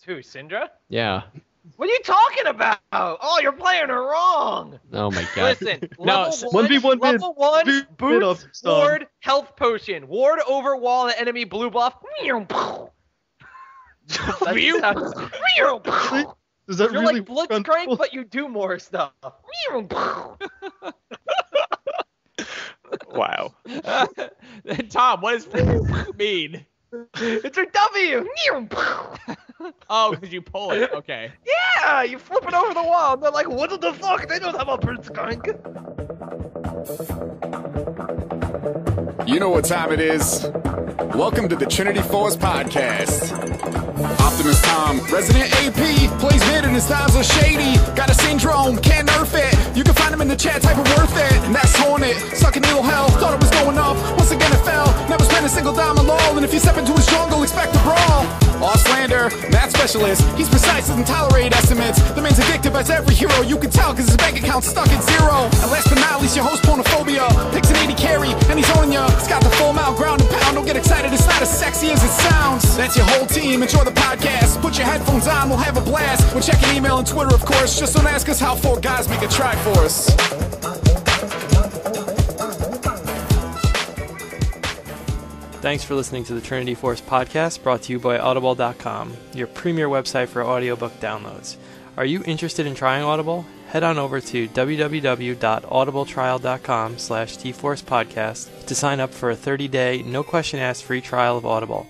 Who, Syndra? Yeah. What are you talking about? Oh, you're playing her wrong. Oh my god. Listen, No, level one, boots, ward, health potion. Ward over wall, the enemy blue buff. Does that You're really like Blitzcrank, but you do more stuff. Wow. Tom, what does mean? It's a W. Oh, because you pull it. Okay. Yeah, you flip it over the wall. And they're like, what the fuck? They don't have a Blitzcrank. You know what time it is. Welcome to the Trinity Force Podcast. Optimus Tom, resident AP, plays mid and his styles are shady. Got a syndrome, can't nerf it. You can find him in the chat, type of worth it. And that's Hornet, sucking needle hell. Thought it was going up, once again it fell. Never spent a single dime alone. And if you step into his jungle, expect a brawl. All slander, math specialist. He's precise, doesn't tolerate estimates. The man's addictive as every hero. You can tell cause his bank account's stuck at zero. And last but not least, your host Pornophobia. Picks an 80 carry, and he's owning ya. He's got the full mouth, ground and pound. Don't get excited, it's not as sexy as it sounds. That's your whole team, enjoy the podcast. Put your headphones on, we'll have a blast. We're checking email and Twitter, of course. Just don't ask us how 4 guys make a track for us. Thanks for listening to the Trinity Force Podcast, brought to you by Audible.com, your premier website for audiobook downloads. Are you interested in trying Audible? Head on over to www.audibletrial.com/tforcepodcast to sign up for a 30-day, no-question-asked free trial of Audible.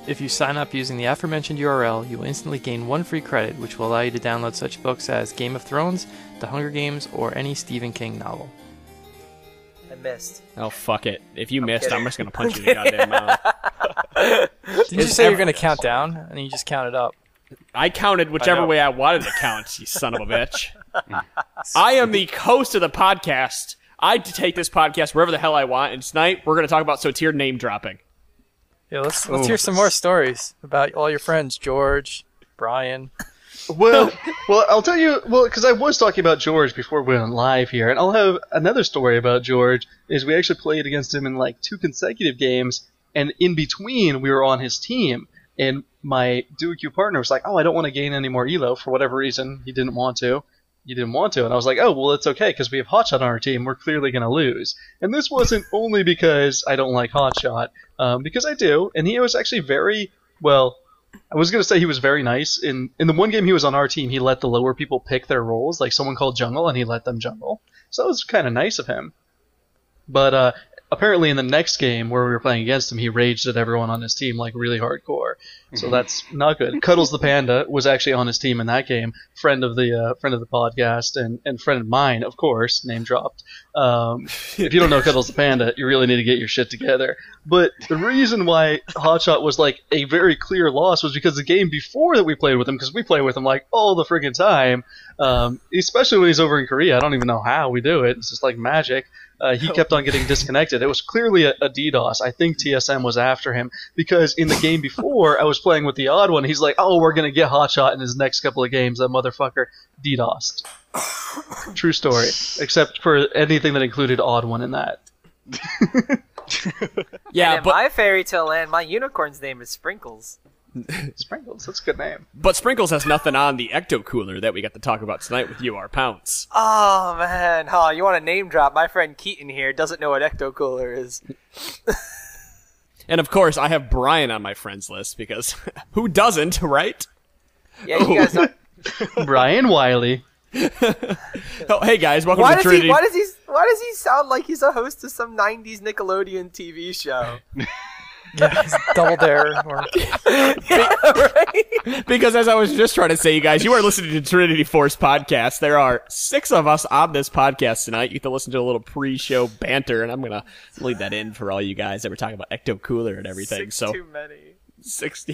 If you sign up using the aforementioned URL, you will instantly gain 1 free credit, which will allow you to download such books as Game of Thrones, The Hunger Games, or any Stephen King novel. I missed. Oh, fuck it. If you missed, I'm just going to punch you in the goddamn mouth. Didn't you say you were going to count down, and you just counted up? I counted whichever way I wanted to count, you son of a bitch. I am the host of the podcast. I take this podcast wherever the hell I want, and tonight we're going to talk about Sotir name dropping. Yeah, let's hear some more stories about all your friends, George, Brian. Well, I'll tell you, because I was talking about George before we went live here, and I'll have another story about George, is we actually played against him in like 2 consecutive games, and in between we were on his team, and my duo queue partner was like, oh, I don't want to gain any more elo for whatever reason. He didn't want to, and I was like, oh, well, it's okay, because we have Hotshot on our team, we're clearly going to lose. And this wasn't only because I don't like Hotshot, because I do, and he was actually very, well, I was going to say he was very nice. In the one game he was on our team, he let the lower people pick their roles, like someone called jungle, and he let them jungle. So that was kind of nice of him. But apparently in the next game where we were playing against him, he raged at everyone on his team like really hardcore. So that's not good. Cuddles the Panda was actually on his team in that game, friend of the podcast and friend of mine, of course, name dropped. If you don't know Cuddles the Panda, you really need to get your shit together. But the reason why Hotshot was like a very clear loss was because the game before that we played with him, because we play with him like all the friggin' time, especially when he's over in Korea. I don't even know how we do it. It's just like magic. He kept on getting disconnected. It was clearly a DDoS. I think TSM was after him because in the game before, I was playing with the odd one. He's like, oh, we're going to get Hotshot in his next couple of games. That motherfucker DDoSed. True story. Except for anything that included odd one in that. Yeah, and in my fairy tale land, my unicorn's name is Sprinkles. Sprinkles, that's a good name. But Sprinkles has nothing on the Ecto Cooler that we got to talk about tonight with you, our Pounce. Oh, man. Oh, you want a name drop? My friend Keaton here doesn't know what Ecto Cooler is. And of course, I have Brian on my friends list because who doesn't, right? Yeah, you guys don't. Brian Wiley. Oh, hey guys, welcome to Trinity. Why does he sound like he's a host of some 90s Nickelodeon TV show? Yeah, Double Dare. Yeah, right? Because as I was just trying to say, you guys, you are listening to Trinity Force Podcast. There are 6 of us on this podcast tonight. You get to listen to a little pre-show banter, and I'm going to leave that in for all you guys that were talking about Ecto Cooler and everything. 6 too many. 6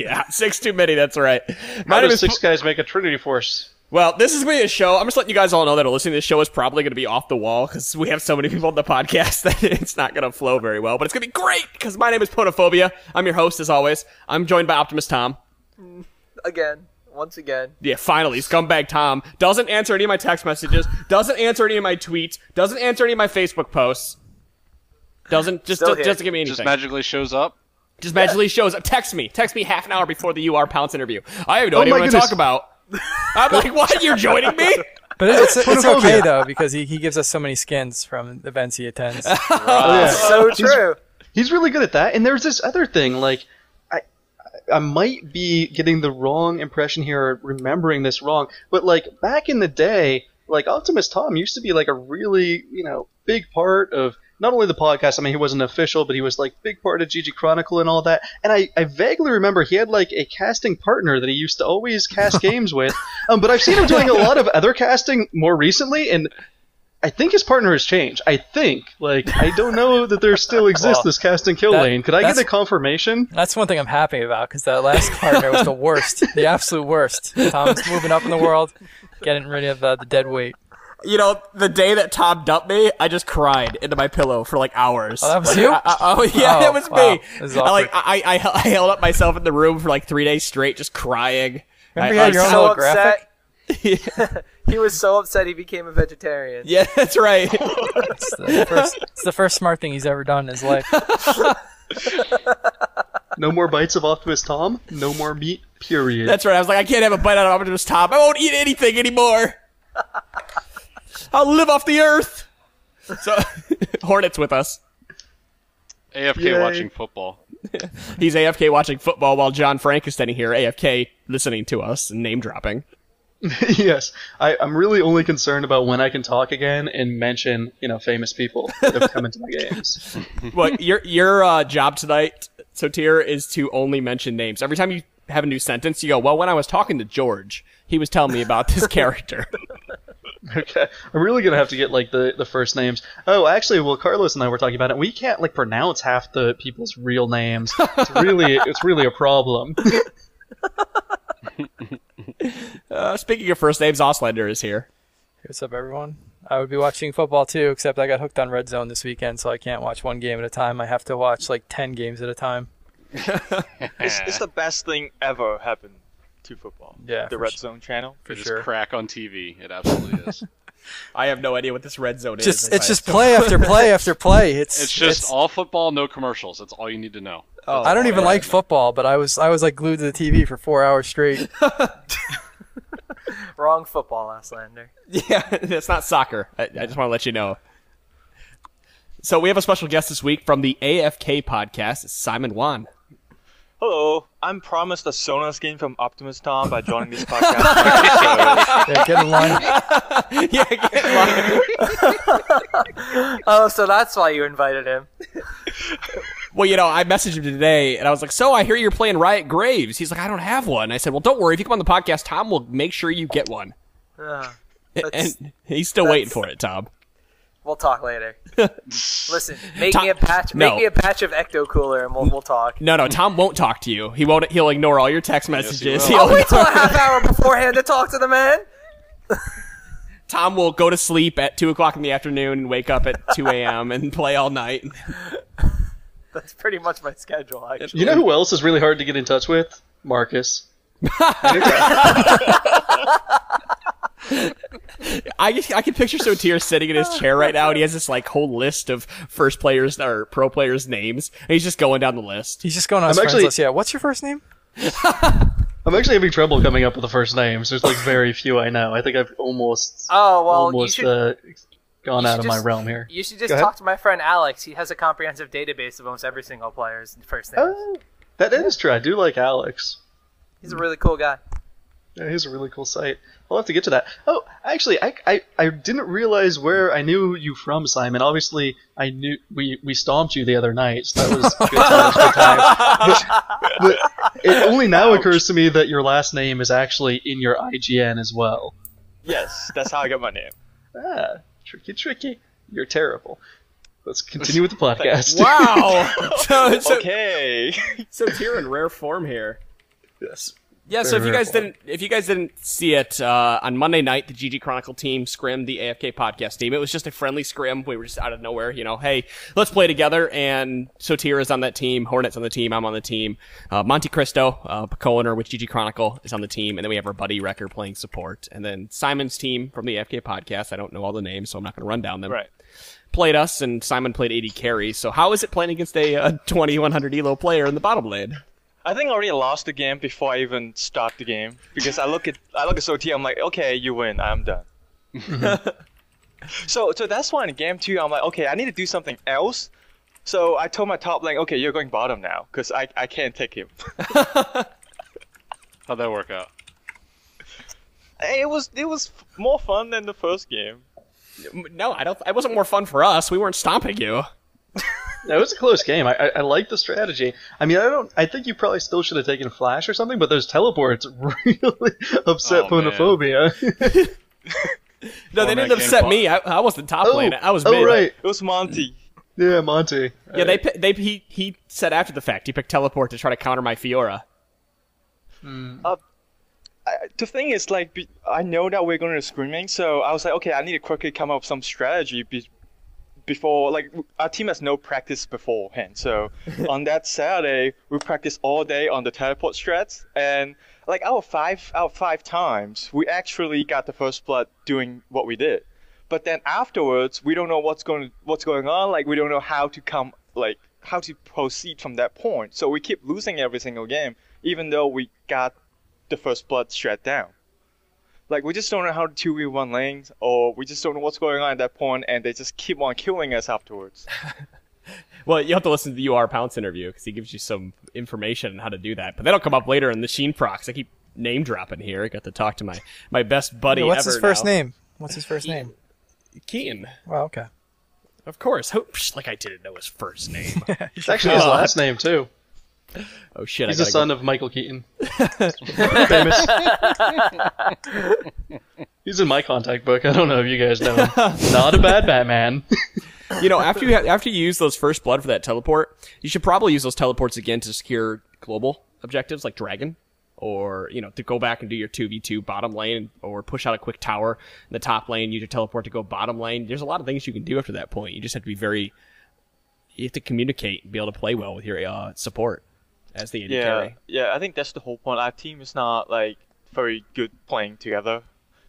too many, that's right. How does 6 guys make a Trinity Force? Well, this is going to be a show. I'm just letting you guys all know that listening to this show is probably going to be off the wall because we have so many people on the podcast that it's not going to flow very well. But it's going to be great because my name is Ponophobia. I'm your host, as always. I'm joined by Optimus Tom. Once again. Yeah, finally. Scumbag Tom. Doesn't answer any of my text messages. Doesn't answer any of my tweets. Doesn't answer any of my Facebook posts. Doesn't give me anything. Just magically shows up? Just magically shows up. Text me half an hour before the UR Pounce interview. I have no idea what to talk about. I'm like, what? You're joining me? But it's okay, though, because he gives us so many skins from events he attends. So true. He's really good at that. And there's this other thing, like, I might be getting the wrong impression here, or remembering this wrong, but, like, back in the day, like, Optimus Tom used to be, like, a really, big part of not only the podcast. I mean, he wasn't official, but he was, like, big part of GG Chronicle and all that. And I vaguely remember he had, like, a casting partner that he used to always cast games with. But I've seen him doing a lot of other casting more recently, and I think his partner has changed. I think. Like, I don't know that there still exists this casting kill lane. Could I get a confirmation? That's one thing I'm happy about, because that last partner was the worst. The absolute worst. Tom's moving up in the world, getting rid of the dead weight. The day that Tom dumped me, I just cried into my pillow for, like, hours. Oh, that was you? It was wow. me. I held up myself in the room for, like, 3 days straight, just crying. Remember you had your own holographic? He was so upset he became a vegetarian. Yeah, that's right. It's the first smart thing he's ever done in his life. No more bites of Optimus Tom. No more meat, period. That's right. I was like, I can't have a bite out of Optimus Tom. I won't eat anything anymore. I'll live off the earth. So, Hornet's with us. AFK watching football. He's AFK watching football while John Frank is standing here AFK listening to us and name dropping. Yes. I'm really only concerned about when I can talk again and mention, famous people that have come into my games. Well, your job tonight, Sotir, is to only mention names. Every time you have a new sentence, you go, well, when I was talking to George, he was telling me about this character. Okay, I'm really gonna have to get like the first names. Oh, actually, well, Carlos and I were talking about it. We can't like pronounce half the people's real names. It's really a problem. Speaking of first names, Auslander is here. What's up, everyone? I would be watching football too, except I got hooked on Red Zone this weekend, so I can't watch one game at a time. I have to watch like 10 games at a time. It's the best thing ever happened to football. Yeah, the Red Zone channel. For It is sure. crack on TV. It absolutely is. I have no idea what this Red Zone is. It's just play after play after play. It's just all football, no commercials. That's all you need to know. I don't even like football, but I was like glued to the TV for 4 hours straight. Wrong football, Auslander. Yeah, it's not soccer. I just want to let you know. So we have a special guest this week from the AFK Podcast. It's Simon Wan. Hello, I'm promised a Sonos game from Optimus Tom by joining this podcast. Yeah, get in line. Yeah, get in line. Oh, so that's why you invited him. Well, I messaged him today, and I was like, so I hear you're playing Riot Graves. He's like, I don't have one. I said, well, don't worry. If you come on the podcast, Tom will make sure you get one. And he's still waiting for it, Tom. We'll talk later. Listen, make me a patch of Ecto Cooler, and we'll talk. No, Tom won't talk to you. He'll ignore all your text messages. I'll wait till a half hour beforehand to talk to the man. Tom will go to sleep at 2 o'clock in the afternoon and wake up at 2 a.m. and play all night. That's pretty much my schedule, actually. You know who else is really hard to get in touch with? Marcus. I can picture Sotir sitting in his chair right now, and he has this like whole list of first players or pro players' names, and he's just going down the list. He's just going on his friends list. Yeah, what's your first name? I'm actually having trouble coming up with the first names. There's like very few I know. I think I've almost gone out of my realm here. You should just talk to my friend Alex. He has a comprehensive database of almost every single player's first name. Oh, that is true. I do like Alex. He's a really cool guy. Yeah, he's a really cool site. I'll have to get to that. Oh, actually, I didn't realize where I knew you from, Simon. Obviously, I knew we stomped you the other night, so that was good time. But it only now occurs to me that your last name is actually in your IGN as well. Yes, that's how I got my name. Ah, tricky. You're terrible. Let's continue with the podcast. Wow! So Okay. Sotir in rare form here. Yes. Yeah, so if you guys didn't see it, on Monday night, the GG Chronicle team scrimmed the AFK Podcast team. It was just a friendly scrim. We were just out of nowhere, hey, let's play together. And Sotir is on that team, Hornet's on the team, I'm on the team. Monte Cristo, co-owner with GG Chronicle, is on the team. And then we have our buddy Wrecker playing support. And then Simon's team from the AFK Podcast, I don't know all the names, so I'm not going to run down them. Right. Played us, and Simon played 80 carries. So how is it playing against a 2100 elo player in the bottom lane? I think I already lost the game before I even start the game because I look at Sotia, I'm like, okay, you win, I'm done. So that's why in game 2 I'm like, okay, I need to do something else. So I told my top lane, okay, you're going bottom now because I can't take him. How'd that work out? It was more fun than the first game. No, it wasn't more fun for us. We weren't stomping you. No, it was a close game. I like the strategy. I mean, I think you probably still should have taken Flash or something, but those teleports really upset Ponophobia. No, they didn't upset me. I wasn't top lane. I was mid. Oh, right. It was Monty. Yeah, Monty. Yeah, he said after the fact he picked teleport to try to counter my Fiora. The thing is, like, I know that we're going to screaming, so I was like, okay, I need to quickly come up with some strategy before, like, our team has no practice beforehand. So on that Saturday, we practiced all day on the teleport strats, and like out of five times, we actually got the first blood doing what we did. But then afterwards, we don't know what's going on. Like, we don't know how to proceed from that point. So we keep losing every single game, even though we got the first blood strat down. Like, we just don't know how to 2v1 lanes, or we just don't know what's going on at that point, and they just keep on killing us afterwards. Well, you have to listen to the UR Pounce interview, because he gives you some information on how to do that. But that'll come up later in the Sheen Procs. I keep name dropping here. I got to talk to my best buddy What's ever his first now. name? What's his first name? Keaton. Well, okay. Of course. Like I didn't know his first name. It's actually his last name, too. Oh, shit. He's the son of Michael Keaton. Famous. He's in my contact book. I don't know if you guys know him. Not a bad Batman. After you use those first blood for that teleport, you should probably use those teleports again to secure global objectives like Dragon, or to go back and do your 2v2 bottom lane, or push out a quick tower in the top lane, use your teleport to go bottom lane. There's a lot of things you can do after that point. You just have to be you have to communicate and be able to play well with your support as the AD carry. Yeah, I think that's the whole point. Our team is not like very good playing together.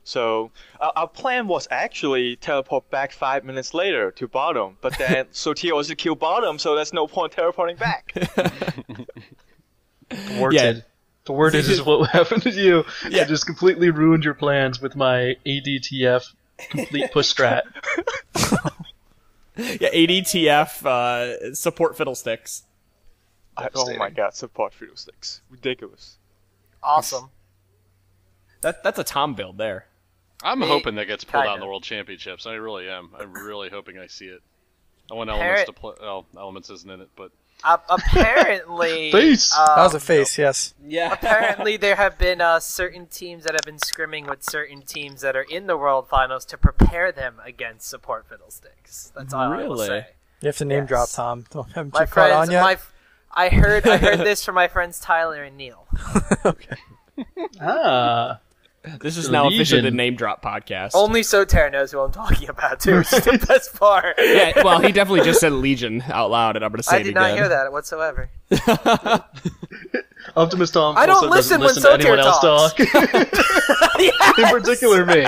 So our plan was actually teleport back 5 minutes later to bottom, but then Sotia also killed bottom, so there's no point teleporting back. Thwarted. Thwarted is what happened to you. Yeah. I just completely ruined your plans with my ADTF complete push strat. Yeah, ADTF support fiddlesticks. Oh my god, support fiddlesticks. Ridiculous. Awesome. That's a Tom build there. I'm hoping that gets pulled out in the World Championships. I really am. I'm really hoping I see it. I want Elements to play. Well, Elements isn't in it, but apparently, face. That was a face, yes. Yeah. Apparently, there have been certain teams that have been scrimming with certain teams that are in the World Finals to prepare them against support fiddlesticks. That's all I will say. You have to name drop Tom. Haven't My you caught on friends, yet? I heard this from my friends Tyler and Neil. Okay. This is now officially the Name Drop podcast. Only Soter knows who I'm talking about, too, which is the best part. Yeah, well, he definitely just said Legion out loud, and I'm going to say it again. I did not hear that whatsoever. Optimus Tom I don't also listen doesn't when listen to anyone else Soter talk. Yes! In particular, me.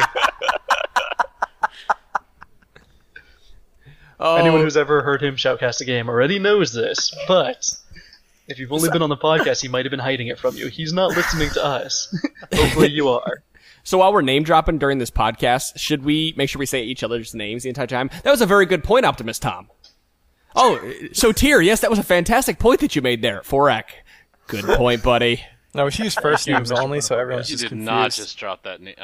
Anyone who's ever heard him shoutcast a game already knows this, but if you've only been on the podcast, he might have been hiding it from you. He's not listening to us. Hopefully you are. So while we're name dropping during this podcast, should we make sure we say each other's names the entire time? That was a very good point, Optimus Tom. Oh, so Tyr, yes, that was a fantastic point that you made there. Forek. Good point, buddy. No, we should use first names only, so everyone's you just did confused. not just drop that name.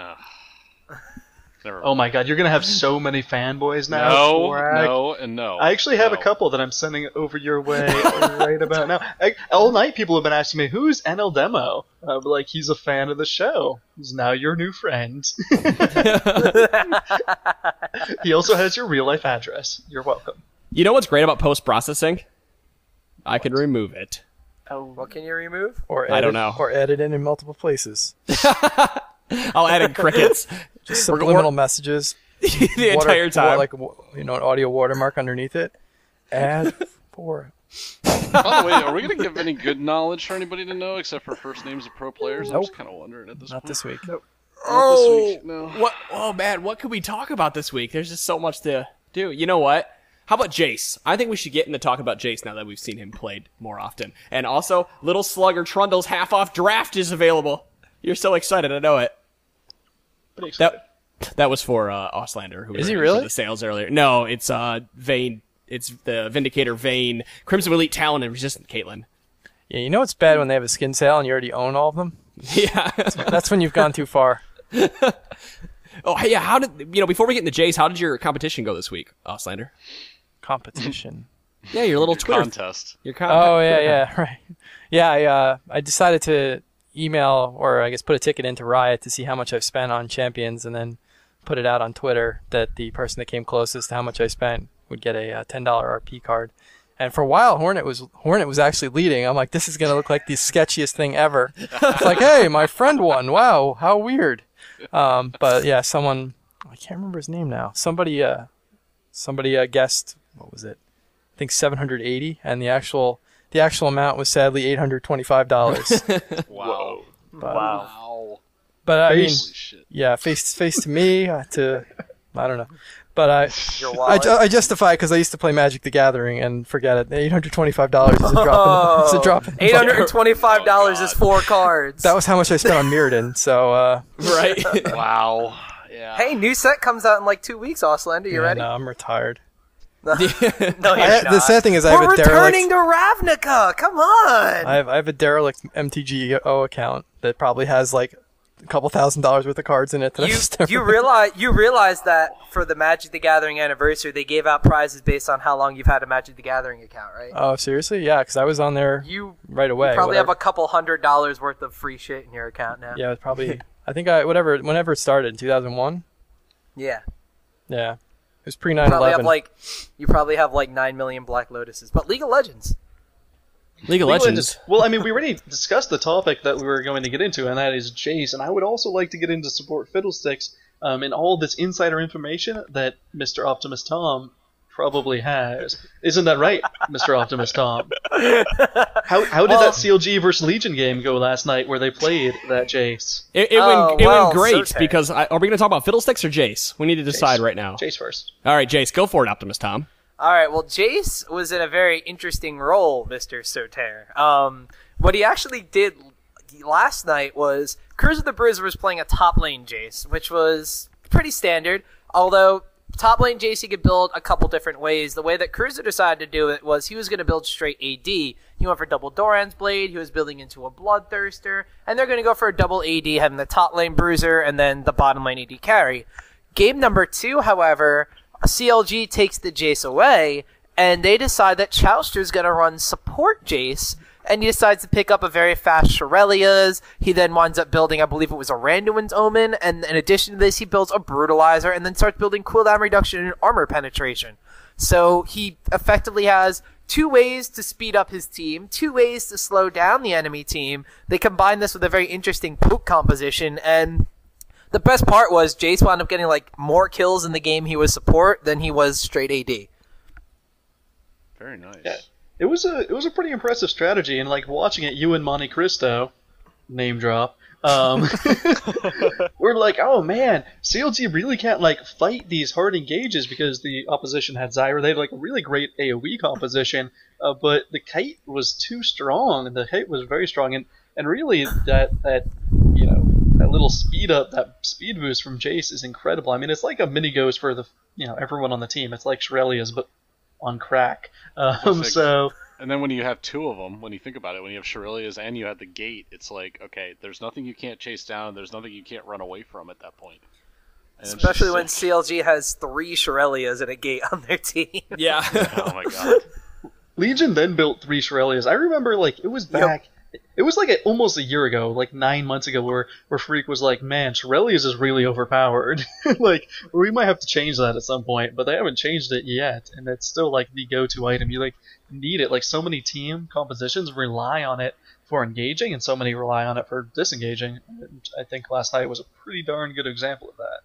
Oh my god, you're going to have so many fanboys now. No, and no. I actually have a couple that I'm sending over your way right about now. All night people have been asking me, who's NL Demo? Like, he's a fan of the show. He's now your new friend. He also has your real life address. You're welcome. You know what's great about post-processing? I can remove it. Oh, what can you remove? I don't know. Or edit in multiple places. I'll add in crickets. Just subliminal messages. The entire time. Like, an audio watermark underneath it. Add for... By the way, are we going to give any good knowledge for anybody to know except for first names of pro players? Nope. I'm just kind of wondering at this point. Not this week. Nope. Oh, Not this week, no. What? Oh, man, what could we talk about this week? There's just so much to do. You know what? How about Jace? I think we should get into talk about Jace now that we've seen him played more often. And also, Little Slugger Trundle's half-off draft is available. You're so excited, I know it. Pretty excited. That was for Auslander, who was Is he really? the sales earlier. No, it's Vayne. It's the Vindicator, Vayne, Crimson Elite, Talon, and Resistant Caitlyn. Yeah, you know it's bad when they have a skin sale and you already own all of them? Yeah. That's when you've gone too far. Oh, hey, yeah, before we get into Jace, how did your competition go this week, Auslander? Competition. Yeah, your little Twitter contest. Your yeah, right. Yeah, I decided to email, or I guess put a ticket into Riot to see how much I've spent on champions, and then put it out on Twitter that the person that came closest to how much I spent would get a $10 RP card. And for a while, Hornet was actually leading. I'm like, this is gonna look like the sketchiest thing ever. It's like, hey, my friend won. Wow, how weird. But yeah, someone, I can't remember his name now. Somebody guessed, what was it? I think 780, and the actual amount was sadly $825. Wow. Wow. But I mean, shit. yeah, face to me, I don't know. But Your wallet. I justify it because I used to play Magic the Gathering, and forget it. $825 is a drop. $825 is 4 cards. That was how much I spent on Mirrodin. So Right. Wow. Yeah. Hey, new set comes out in like 2 weeks, Auslander. You ready? No, I'm retired. No, you're The not. sad thing is I We're have a returning derelict. to Ravnica. Come on. I have a derelict MTGO account that probably has like a couple $1,000s worth of cards in it. That You realize that for the Magic the Gathering anniversary, they gave out prizes based on how long you've had a Magic the Gathering account, right? Oh, seriously? Yeah, because I was on there right away. You probably whatever. have a couple $100 worth of free shit in your account now. Yeah, it's probably. I think whenever it started, 2001. Yeah. Yeah, it was pre You probably 9/11. you probably have like 9 million Black Lotuses. But League of Legends. League of Legends. Well, I mean, we already discussed the topic that we were going to get into, and that is Jace. And I would also like to get into support Fiddlesticks and all this insider information that Mr. Optimus Tom probably has. Isn't that right, Mr. Optimus Tom? How did that CLG versus Legion game go last night where they played that Jace? It went great so because are we going to talk about Fiddlesticks or Jace? We need to decide right now. Jace first. All right, Jace, go for it, Optimus Tom. All right, well, Jace was in a very interesting role, Mr. Soter. What he actually did last night was Cruiser the Bruiser was playing a top lane Jace, which was pretty standard, although top lane Jace he could build a couple different ways. The way that Cruiser decided to do it was he was going to build straight AD. He went for double Doran's Blade, he was building into a Bloodthirster, and they're going to go for a double AD, having the top lane Bruiser and then the bottom lane AD carry. Game number 2, however, CLG takes the Jace away, and they decide that Chowster's going to run support Jace, and he decides to pick up a very fast Shurelya's. He then winds up building, I believe it was a Randuin's Omen, and in addition to this, he builds a Brutalizer, and then starts building cooldown reduction and armor penetration. So he effectively has 2 ways to speed up his team, 2 ways to slow down the enemy team. They combine this with a very interesting poke composition, and the best part was Jace wound up getting like more kills in the game he was support than he was straight AD. Very nice. Yeah. It was a pretty impressive strategy, and like watching it, you and Monte Cristo, name drop, we're like, oh man, CLG really can't like fight these hard engages because the opposition had Zyra. They had like a really great AoE composition, but the kite was too strong. The kite was very strong, and really that little speed up, that speed boost from Jace is incredible. I mean, it's like a mini ghost for the everyone on the team. It's like Shurelya's, but on crack. And then when you have 2 of them, when you think about it, when you have Shurelya's and you have the gate, it's like, okay, there's nothing you can't chase down, there's nothing you can't run away from at that point. And especially when CLG has 3 Shurelya's and a gate on their team. Yeah. Oh my god. Legion then built 3 Shurelya's. I remember, like, it was back it was like almost a year ago, like 9 months ago, where Freak was like, man, Shirelius is really overpowered. Like, we might have to change that at some point, but they haven't changed it yet, and it's still like the go-to item. You like need it. Like, so many team compositions rely on it for engaging, and so many rely on it for disengaging. And I think last night was a pretty darn good example of that.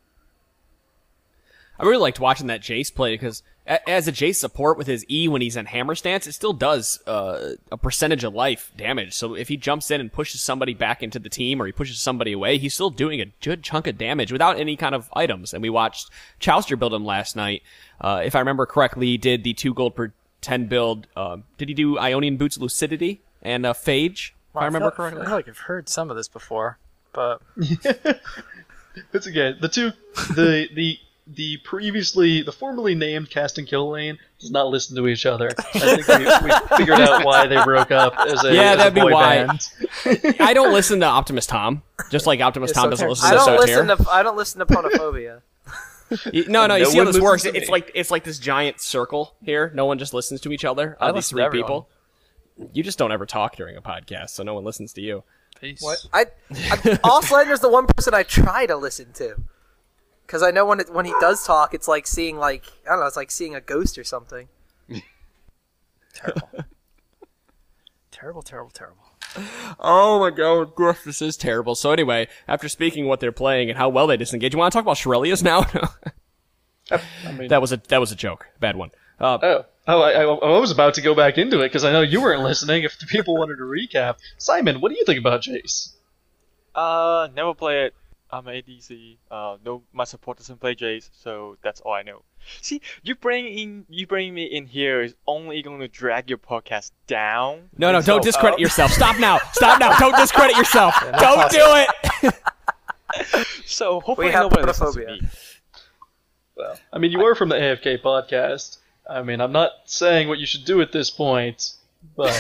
I really liked watching that Jace play because as a Jace support with his E when he's in hammer stance, it still does a percentage of life damage. So if he jumps in and pushes somebody back into the team or he pushes somebody away, he's still doing a good chunk of damage without any kind of items. And we watched Chowster build him last night. If I remember correctly, he did the 2 gold per 10 build. Did he do Ionian Boots Lucidity and Phage, if I remember correctly? I feel like I've heard some of this before, but... It's again, the formerly named cast and kill lane does not listen to each other. I think we figured out why they broke up as a that'd be boy why. band. I don't listen to Optimus Tom, just like Optimus Tom doesn't listen to Sotir. I don't listen to Ponophobia. No, you see how one this works? listens to It's like this giant circle here. No one just listens to each other. I These listen 3 to people. You just don't ever talk during a podcast, so no one listens to you. Peace. What? Offlaner's the one person I try to listen to. Because I know when he does talk, it's like seeing it's like seeing a ghost or something. Terrible. Terrible. Oh my god, Griff, this is terrible. So anyway, after speaking what they're playing and how well they disengage, you want to talk about Shirelius now? I mean, that was a joke. Bad one. I was about to go back into it because I know you weren't listening. If the people wanted to recap, Simon, what do you think about Jace? Never play it. I'm ADC. No, my support doesn't play Jace, so that's all I know. See, you bring me in here is only going to drag your podcast down. No, don't discredit yourself. Stop now. Don't discredit yourself. Don't do it. So hopefully We have nobody listens to Ponophobia. me. Well, I mean, you are from the AFK podcast. I mean, I'm not saying what you should do at this point, but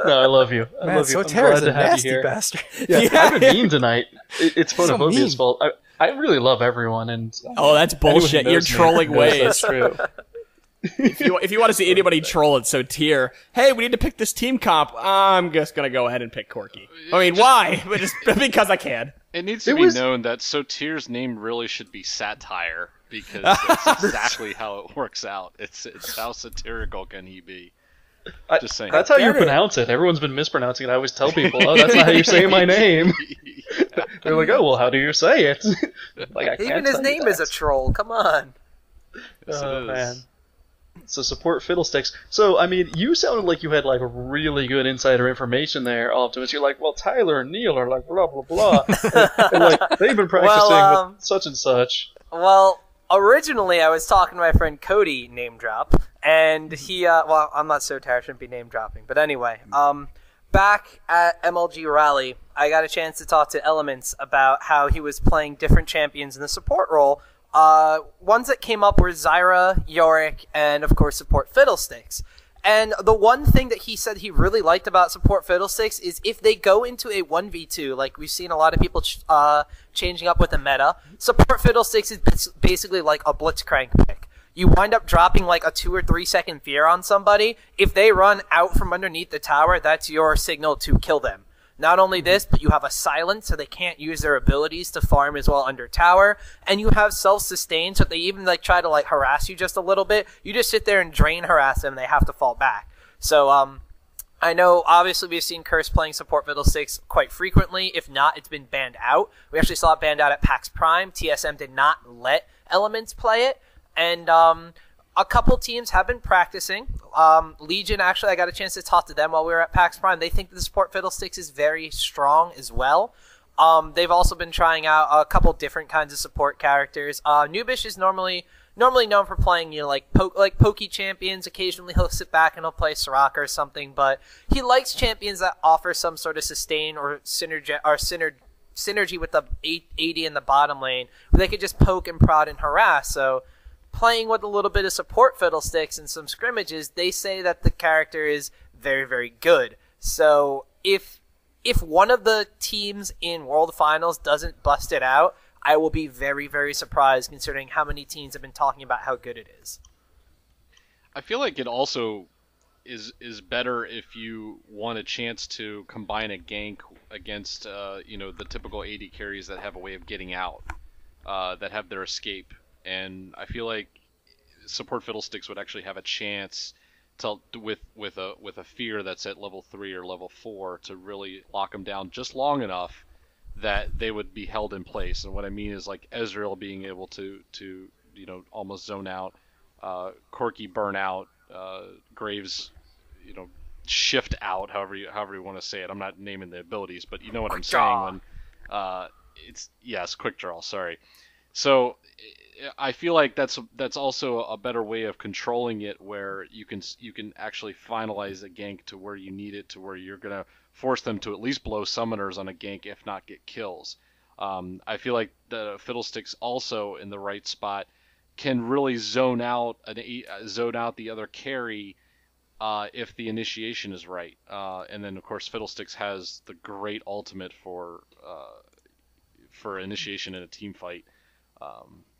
no, I love you. I love you. I'm Soter's glad a to have you nasty here. bastard. Yeah, I've been mean tonight. It's So Phonophobia's mean. fault. I really love everyone, and Oh, that's anyone who bullshit. knows You're me trolling knows ways. That's true. If you want to see anybody troll it, so tier. Hey, we need to pick this team comp. I'm just gonna go ahead and pick Corky. I mean, why? But just because I can. It needs to be known that Sotir's name really should be Satire, because that's exactly how it works out. It's how satirical can he be? Just saying. That's how you pronounce it. Everyone's been mispronouncing it. I always tell people, "Oh, that's not how you say my name." They're like, "Oh, well, how do you say it?" Like, I can't Even his tell you name that. is a troll. Come on. Yes, Oh it is. man. So support Fiddlesticks. So I mean, you sounded like you had like really good insider information there, Optimus. You're like, well, Tyler and Neil are like blah blah blah, and like they've been practicing with such and such. Well, originally I was talking to my friend Cody, name drop, and he, well, I'm not so tired, I shouldn't be name dropping, but anyway, back at MLG Rally, I got a chance to talk to Elements about how he was playing different champions in the support role. Ones that came up were Zyra, Yorick, and of course support Fiddlesticks. And the one thing that he said he really liked about support Fiddlesticks is if they go into a 1v2, like we've seen a lot of people changing up with the meta, support Fiddlesticks is basically like a Blitzcrank pick. You wind up dropping like a 2 or 3 second fear on somebody. If they run out from underneath the tower, that's your signal to kill them. Not only this, but you have a silence, so they can't use their abilities to farm as well under tower, and you have self-sustain, so if they even like try to like harass you just a little bit, you just sit there and drain harass them, and they have to fall back. So, I know obviously we've seen Curse playing support Fiddlesticks quite frequently. If not, it's been banned out. We actually saw it banned out at PAX Prime. TSM did not let Elements play it, and a couple teams have been practicing. Legion, actually, I got a chance to talk to them while we were at PAX Prime. They think that the support Fiddlesticks is very strong as well. They've also been trying out a couple different kinds of support characters. Nubish is normally known for playing, like pokey champions. Occasionally he'll sit back and he'll play Soraka or something, but he likes champions that offer some sort of sustain or synergy with the 80 in the bottom lane, where they could just poke and prod and harass. So playing with a little bit of support Fiddlesticks and some scrimmages, they say that the character is very, very good. So if one of the teams in World Finals doesn't bust it out, I will be very, very surprised considering how many teams have been talking about how good it is. I feel like it also is better if you want a chance to combine a gank against the typical AD carries that have a way of getting out, that have their escape, and I feel like support Fiddlesticks would actually have a chance to with a fear that's at level 3 or level 4 to really lock them down just long enough that they would be held in place. And what I mean is like Ezreal being able to almost zone out, Corki burn out, Graves, shift out, however you want to say it. I'm not naming the abilities, but you know what I'm saying when it's quick draw. Sorry. So I feel like that's also a better way of controlling it, where you can actually finalize a gank to where you need it, to where you're gonna force them to at least blow summoners on a gank, if not get kills. I feel like the Fiddlesticks also in the right spot can really zone out the other carry if the initiation is right. And then of course Fiddlesticks has the great ultimate for initiation in a team fight,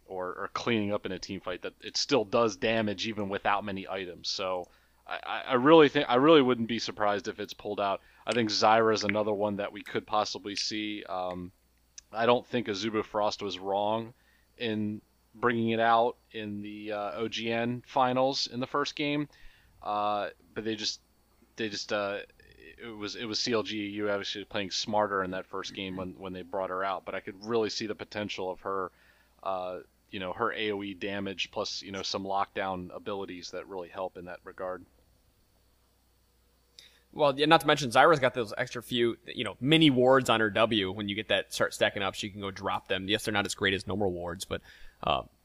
or cleaning up in a team fight, that it still does damage even without many items. So I really wouldn't be surprised if it's pulled out. I think Zyra is another one that we could possibly see. I don't think Azubu Frost was wrong in bringing it out in the OGN finals in the first game, but it was CLGEU actually playing smarter in that first game when they brought her out. But I could really see the potential of her, her AOE damage plus some lockdown abilities that really help in that regard. Well, not to mention Zyra's got those extra few, mini wards on her W. When you get that start stacking up, she can go drop them. Yes, they're not as great as normal wards, but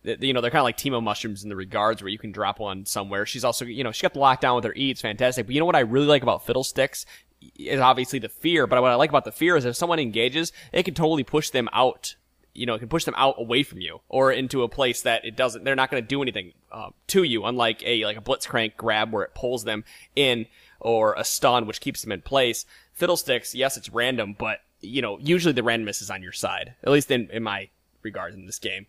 they're kind of like Teemo mushrooms in the regards where you can drop one somewhere. She's also, she got the lockdown with her E. It's fantastic. But you know what I really like about Fiddlesticks is obviously the fear. But what I like about the fear is if someone engages, it can totally push them out. It can push them out away from you or into a place that they're not going to do anything to you, unlike a Blitzcrank grab where it pulls them in, or a stun which keeps them in place. Fiddlesticks, yes, it's random, but usually the randomness is on your side, at least in my regards in this game.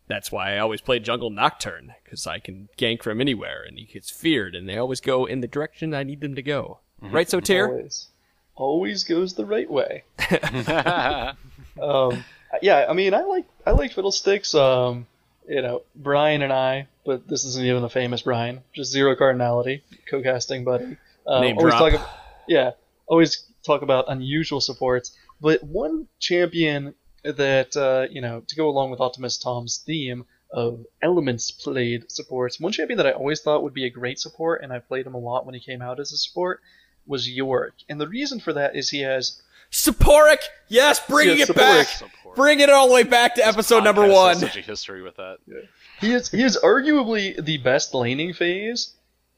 That's why I always play Jungle Nocturne, because I can gank from anywhere and he gets feared and they always go in the direction I need them to go. Mm-hmm. Right, Sotir? Always goes the right way. Yeah, I mean, I like Fiddlesticks. Brian and I, but this isn't even the famous Brian, just Zero Cardinality, co-casting buddy. Name drop. Always talk about unusual supports, but one champion that, to go along with Optimus Tom's theme of elements played supports, one champion that I always thought would be a great support, and I played him a lot when he came out as a support, was Yorick. And the reason for that is he has... SUPPORICK! Yes, bringing it back! Bring it all the way back to episode number 1. Such a history with that. Yeah. He is arguably the best laning phase,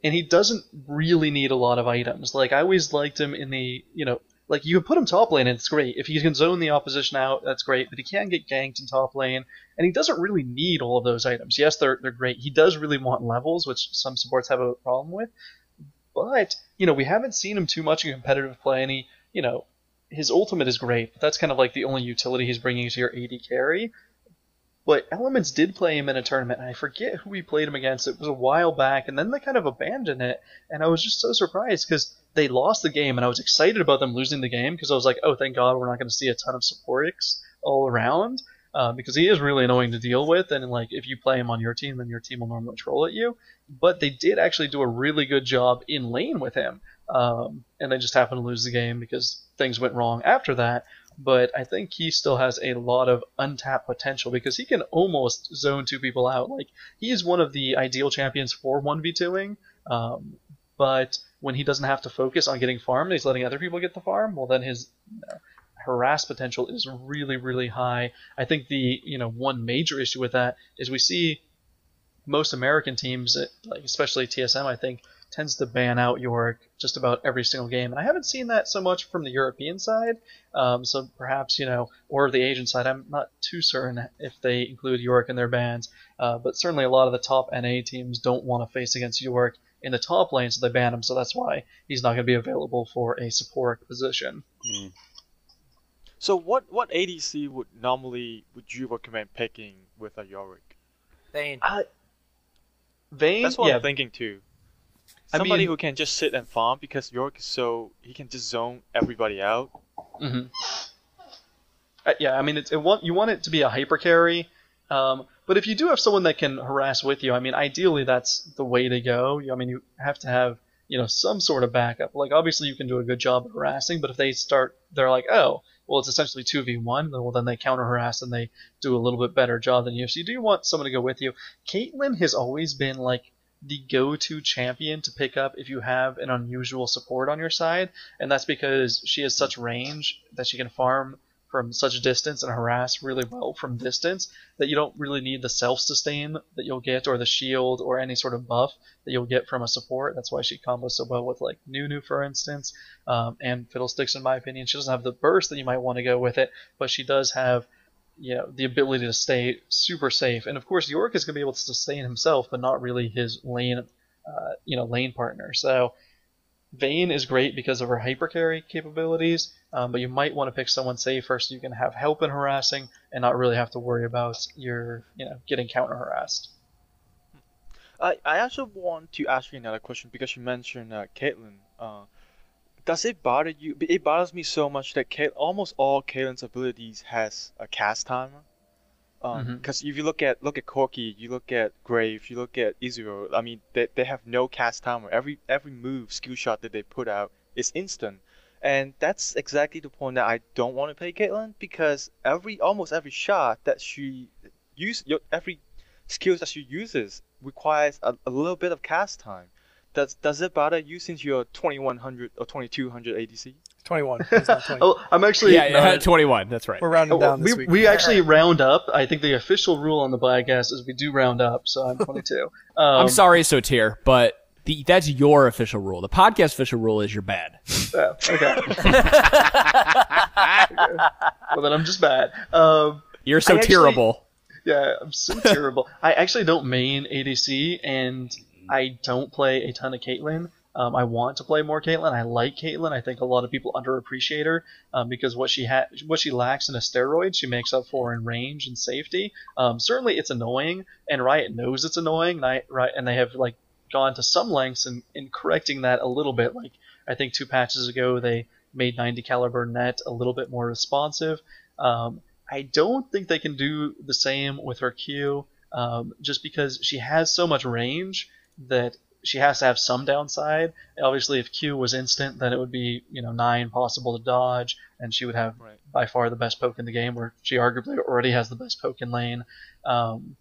and he doesn't really need a lot of items. Like, I always liked him in the, you can put him top lane and it's great. If he can zone the opposition out, that's great, but he can get ganked in top lane, and he doesn't really need all of those items. Yes, they're great. He does really want levels, which some supports have a problem with, but, we haven't seen him too much in competitive play, and he, his ultimate is great, but that's kind of like the only utility he's bringing to your AD carry. But Elements did play him in a tournament, and I forget who we played him against. It was a while back, and then they kind of abandoned it, and I was just so surprised because they lost the game, and I was excited about them losing the game because I was like, oh, thank God we're not going to see a ton of SUPPORICKs all around, because he is really annoying to deal with, and if you play him on your team, then your team will normally troll at you. But they did actually do a really good job in lane with him, and they just happened to lose the game because things went wrong after that. But I think he still has a lot of untapped potential because he can almost zone 2 people out. He is one of the ideal champions for 1v2ing, but when he doesn't have to focus on getting farmed, he's letting other people get the farm, well then his harass potential is really, really high. I think the one major issue with that is we see most American teams, especially TSM, I think, tends to ban out Yorick just about every single game. And I haven't seen that so much from the European side, so perhaps, or the Asian side. I'm not too certain if they include Yorick in their bans, but certainly a lot of the top NA teams don't want to face against Yorick in the top lane, so they ban him, so that's why he's not going to be available for a SUPPORICK position. Mm. So what ADC would you recommend picking with a Yorick? Vayne. Vayne? That's what I'm thinking too. somebody mean- who can just sit and farm, because York is so he can just zone everybody out. Mm-hmm. Yeah, I mean, you want it to be a hyper carry, but if you do have someone that can harass with you, I mean, ideally that's the way to go. I mean, you have to have some sort of backup. Like, obviously you can do a good job of harassing, but if they're like, oh, well, it's essentially 2v1, well, then they counter harass and they do a little bit better job than you. So you do want someone to go with you. Caitlyn has always been like the go-to champion to pick up if you have an unusual support on your side, and that's because she has such range that she can farm from such a distance and harass really well from distance that you don't really need the self-sustain that you'll get, or the shield, or any sort of buff that you'll get from a support. That's why she combos so well with like Nunu, for instance, and Fiddlesticks, in my opinion. She doesn't have the burst that you might want to go with it, but she does have the ability to stay super safe. And of course, York is going to be able to sustain himself, but not really his lane partner. So Vayne is great because of her hyper carry capabilities, but you might want to pick someone safer so you can have help in harassing and not really have to worry about your getting counter harassed. I also want to ask you another question, because you mentioned Caitlyn. Does it bother you? It bothers me so much that almost all Caitlyn's abilities has a cast timer. Because if you look at Corki, you look at Grave, you look at Izuro, I mean, they have no cast timer. Every move, skill shot that they put out is instant. And that's exactly the point that I don't want to play Caitlyn, because almost every shot that she uses, every skill that she uses requires a little bit of cast time. Does it bother you, since you're 2100 or 2200 ADC? 21. He's on 20. Oh, I'm actually 21. That's right. We're rounding down this week. We actually round up. I think the official rule on the podcast is we do round up, so I'm 22. I'm sorry, Sotir, but that's your official rule. The podcast official rule is you're bad. Oh, okay. Well, then I'm just bad. You're so terrible. Yeah, I'm so terrible. I actually don't main ADC, and I don't play a ton of Caitlyn. I want to play more Caitlyn. I like Caitlyn. I think a lot of people underappreciate her because what she lacks in a steroid, she makes up for in range and safety. Certainly, it's annoying, and Riot knows it's annoying. And they have gone to some lengths in correcting that a little bit. Like, I think 2 patches ago, they made 90 caliber net a little bit more responsive. I don't think they can do the same with her Q, just because she has so much range that she has to have some downside. Obviously, if Q was instant, then it would be 9 possible to dodge, and she would have by far the best poke in the game, where she arguably already has the best poke in lane. And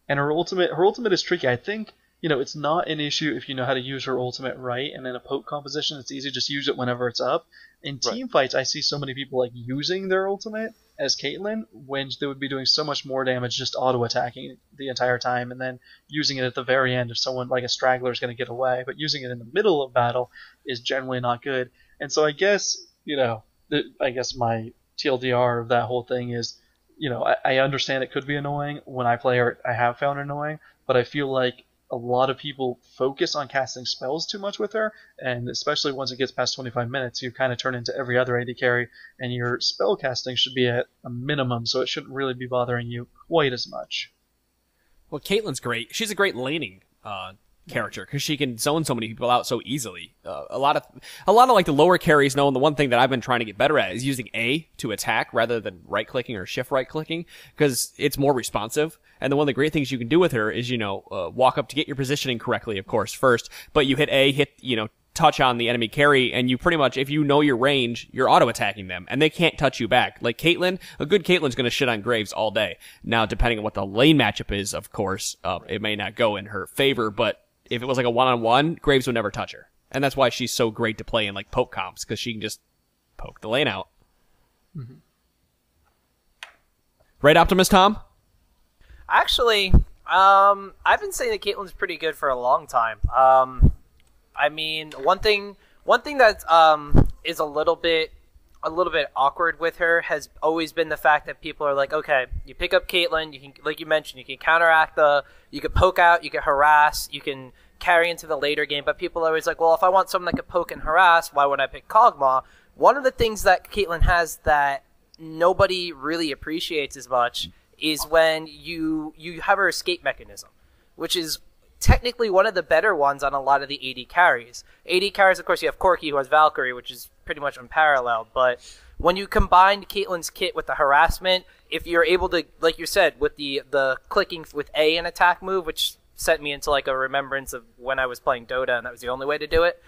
her ultimate is tricky. I think it's not an issue if you know how to use her ultimate right, and in a poke composition, it's easy. Just use it whenever it's up. In team fights, I see so many people using their ultimate as Caitlyn when they would be doing so much more damage just auto-attacking the entire time, and then using it at the very end if someone like a straggler is going to get away. But using it in the middle of battle is generally not good. And so I guess, my TLDR of that whole thing is, I understand it could be annoying. When I play her, I have found it annoying, but I feel like a lot of people focus on casting spells too much with her, and especially once it gets past 25 minutes, you kind of turn into every other AD carry, and your spell casting should be at a minimum, so it shouldn't really be bothering you quite as much. Well, Caitlyn's great. She's a great laning character because she can zone so many people out so easily. A lot of the lower carries know, and the one thing that I've been trying to get better at is using A to attack rather than right clicking or shift right clicking, because it's more responsive. And one of the great things you can do with her is walk up to get your positioning correctly, of course, first, but you hit A, touch on the enemy carry, and you pretty much, if you know your range, you're auto-attacking them, and they can't touch you back. Like Caitlyn, a good Caitlyn's gonna shit on Graves all day. Now, depending on what the lane matchup is, of course, it may not go in her favor, but if it was like a one-on-one, Graves would never touch her. And that's why she's so great to play in poke comps, because she can just poke the lane out. Mm-hmm. Right, Optimus Tom? Actually, I've been saying that Caitlyn's pretty good for a long time. I mean, one thing that is a little bit awkward with her has always been the fact that people are like, okay, you pick up Caitlyn, you can, like you mentioned, you can counteract you can poke out, you can harass, you can carry into the later game, but people are always like, well, if I want someone that can poke and harass, why would I pick Kog'Maw? One of the things that Caitlyn has that nobody really appreciates as much is when you have her escape mechanism, which is technically one of the better ones on a lot of the AD carries. AD carries, of course, you have Corki, who has Valkyrie, which is pretty much unparalleled. But when you combine Caitlyn's kit with the harassment, if you're able to, like you said, with the clicking with A in attack move, which sent me into like a remembrance of when I was playing Dota, and that was the only way to do it.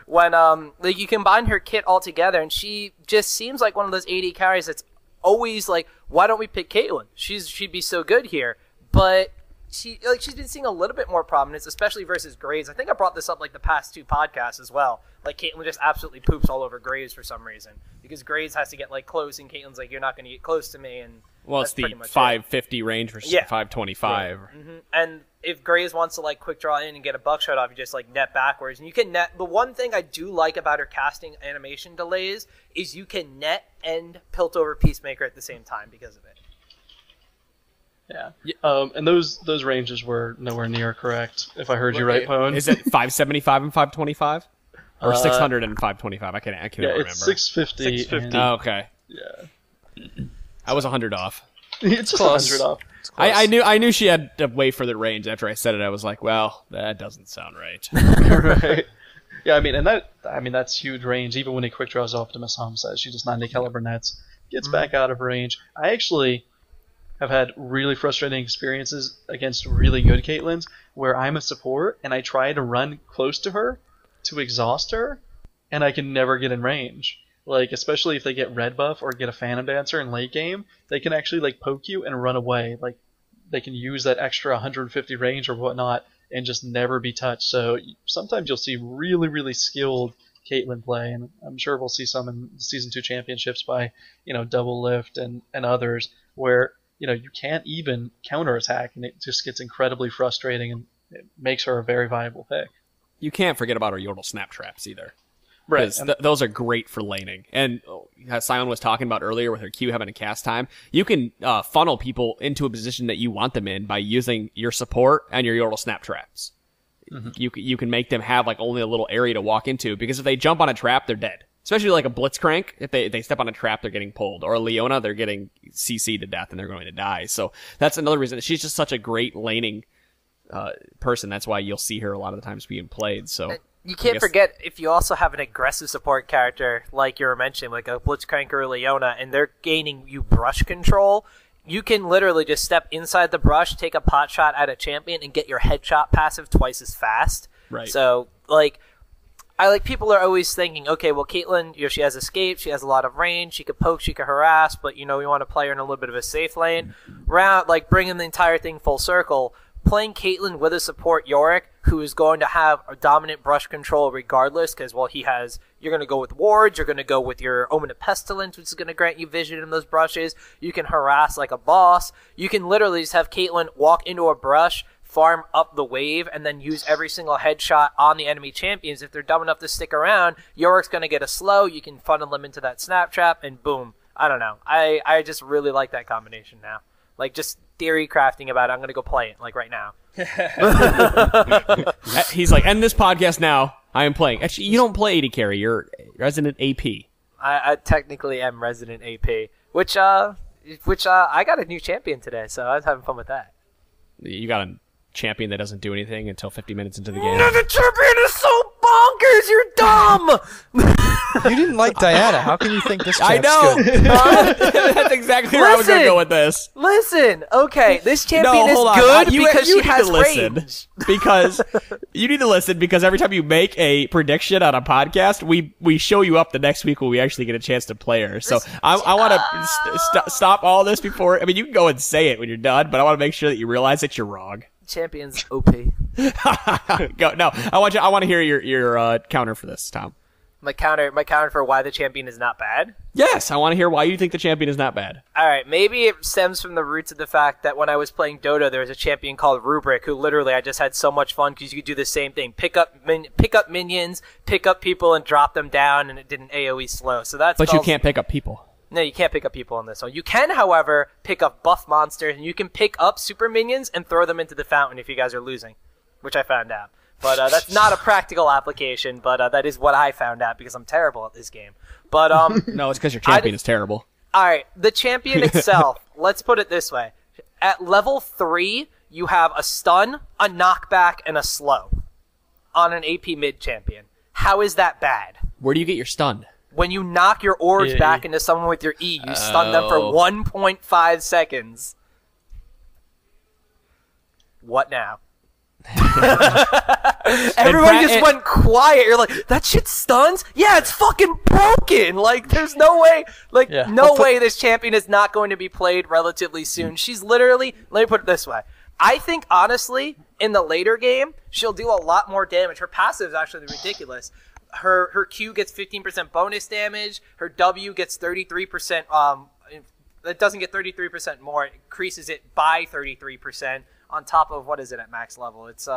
When like you combine her kit all together, and she just seems like one of those AD carries that's always like, why don't we pick Caitlyn? She'd be so good here. But she's been seeing a little bit more prominence, especially versus Graves. I think I brought this up like the past 2 podcasts as well. Like Caitlyn just absolutely poops all over Graves for some reason, because Graves has to get like close, and Caitlyn's like, you're not going to get close to me, and it's the 550 range versus 525. Right. Mm-hmm. And if Graves wants to like quick draw in and get a buckshot off, you just like net backwards, and you can net. The one thing I do like about her casting animation delays is you can net and pilt over Peacemaker at the same time because of it. Yeah. And those ranges were nowhere near correct, if I heard you right, Pone. Is it 575 and 525? Or 600 and 525? I can't remember. It's 650. 650. Oh, okay. Yeah. I was 100 off. It's just 100 off. I knew she had a way further range. After I said it, I was like, well, that doesn't sound right. Right. Yeah, I mean that's huge range. Even when he quick draws Optimus Home says she just 90 caliber nets, gets back out of range. I actually have had really frustrating experiences against really good Caitlyn's where I'm a support and I try to run close to her to exhaust her, and I can never get in range. Like, especially if they get red buff or get a Phantom Dancer in late game, they can actually like poke you and run away. Like, they can use that extra 150 range or whatnot and just never be touched. So sometimes you'll see really, really skilled Caitlyn play, and I'm sure we'll see some in the Season 2 championships by, Double Lift and others, where, you can't even counterattack, and it just gets incredibly frustrating, and it makes her a very viable pick. You can't forget about her Yordle Snap Traps either. Right. Those are great for laning. And as Simon was talking about earlier with her Q having a cast time, you can funnel people into a position that you want them in by using your support and your Yordle Snap Traps. Mm-hmm. You can make them have like only a little area to walk into, because if they jump on a trap, they're dead. Especially like a Blitzcrank, if they step on a trap, they're getting pulled. Or a Leona, they're getting CC'd to death and they're going to die. So that's another reason. She's just such a great laning person. That's why you'll see her a lot of the times being played. So you can't forget, if you also have an aggressive support character like you were mentioning, like a Blitzcrank or a Leona, and they're gaining you brush control, you can literally just step inside the brush, take a pot shot at a champion, and get your headshot passive twice as fast. Right. So people are always thinking, okay, well, Caitlyn, she has escape, she has a lot of range, she could poke, she could harass, but we want to play her in a little bit of a safe lane. Bringing the entire thing full circle. Playing Caitlyn with a support Yorick, who is going to have a dominant brush control regardless, because, you're going to go with wards, you're going to go with your Omen of Pestilence, which is going to grant you vision in those brushes. You can harass like a boss. You can literally just have Caitlyn walk into a brush, farm up the wave, and then use every single headshot on the enemy champions. If they're dumb enough to stick around, Yorick's going to get a slow, you can funnel them into that snap trap, and boom. I don't know. I just really like that combination now. Like, just theory crafting about it. I'm going to go play it, like, right now. He's like, end this podcast now. I am playing. Actually, you don't play AD carry. You're resident AP. I technically am resident AP, which I got a new champion today, so I was having fun with that. You got a champion that doesn't do anything until 50 minutes into the game. No, the champion is so bonkers! You're dumb! You didn't like Diana. How can you think this champ's I know! good? That's exactly where I was going to go with this. Listen, okay, this champion is good because she has range. Because you need to listen, because every time you make a prediction on a podcast, we show you up the next week when we actually get a chance to play her. So I want to stop all this before. I mean, you can go and say it when you're done, but I want to make sure that you realize that you're wrong. Champion's OP. Go. No, I want to hear your counter for this, Tom. My counter for why the champion is not bad? Yes, I want to hear why you think the champion is not bad. Alright, maybe it stems from the roots of the fact that when I was playing Dota, there was a champion called Rubric, who literally I just had so much fun because you could do the same thing. Pick up minions, pick up people, and drop them down, and it did an AoE slow. So that's. But you can't pick up people. No, you can't pick up people on this one. You can, however, pick up buff monsters, and you can pick up super minions and throw them into the fountain if you guys are losing, which I found out. But that's not a practical application, but that is what I found out because I'm terrible at this game. But no, it's because your champion is terrible. All right, the champion itself, let's put it this way. At level 3, you have a stun, a knockback, and a slow on an AP mid champion. How is that bad? Where do you get your stun? When you knock your orbs back into someone with your E, you stun them for 1.5 seconds. What now? Everybody just went quiet. You're like, that shit stuns? Yeah, it's fucking broken. Like, there's no way. Like, no way this champion is not going to be played relatively soon. She's literally, let me put it this way. I think, honestly, in the later game, she'll do a lot more damage. Her passive is actually ridiculous. Her Q gets 15% bonus damage. Her W gets 33%. It doesn't get 33% more. It increases it by 33% on top of, what is it at max level? It's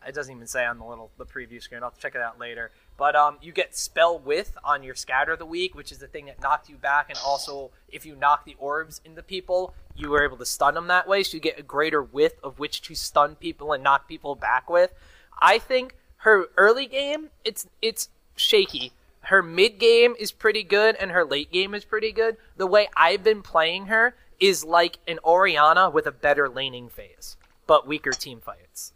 it doesn't even say on the preview screen. I'll check it out later. But you get spell width on your scatter of the week, which is the thing that knocked you back, and also if you knock the orbs into people, you were able to stun them that way, so you get a greater width of which to stun people and knock people back with. I think her early game, it's shaky. Her mid game is pretty good, and her late game is pretty good. The way I've been playing her is like an Orianna with a better laning phase, but weaker team fights.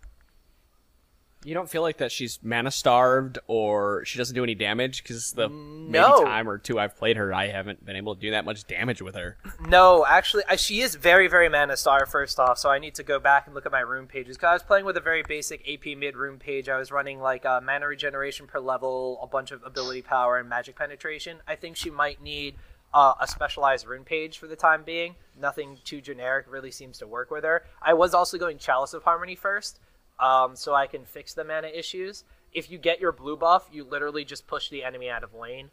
You don't feel like that she's mana starved or she doesn't do any damage? Because maybe time or two I've played her, I haven't been able to do that much damage with her. No, actually, she is very, very mana starved, first off, so I need to go back and look at my rune pages. Because I was playing with a very basic AP mid rune page. I was running like mana regeneration per level, a bunch of ability power, and magic penetration. I think she might need a specialized rune page for the time being. Nothing too generic really seems to work with her. I was also going Chalice of Harmony first, so I can fix the mana issues. If you get your blue buff, you literally just push the enemy out of lane.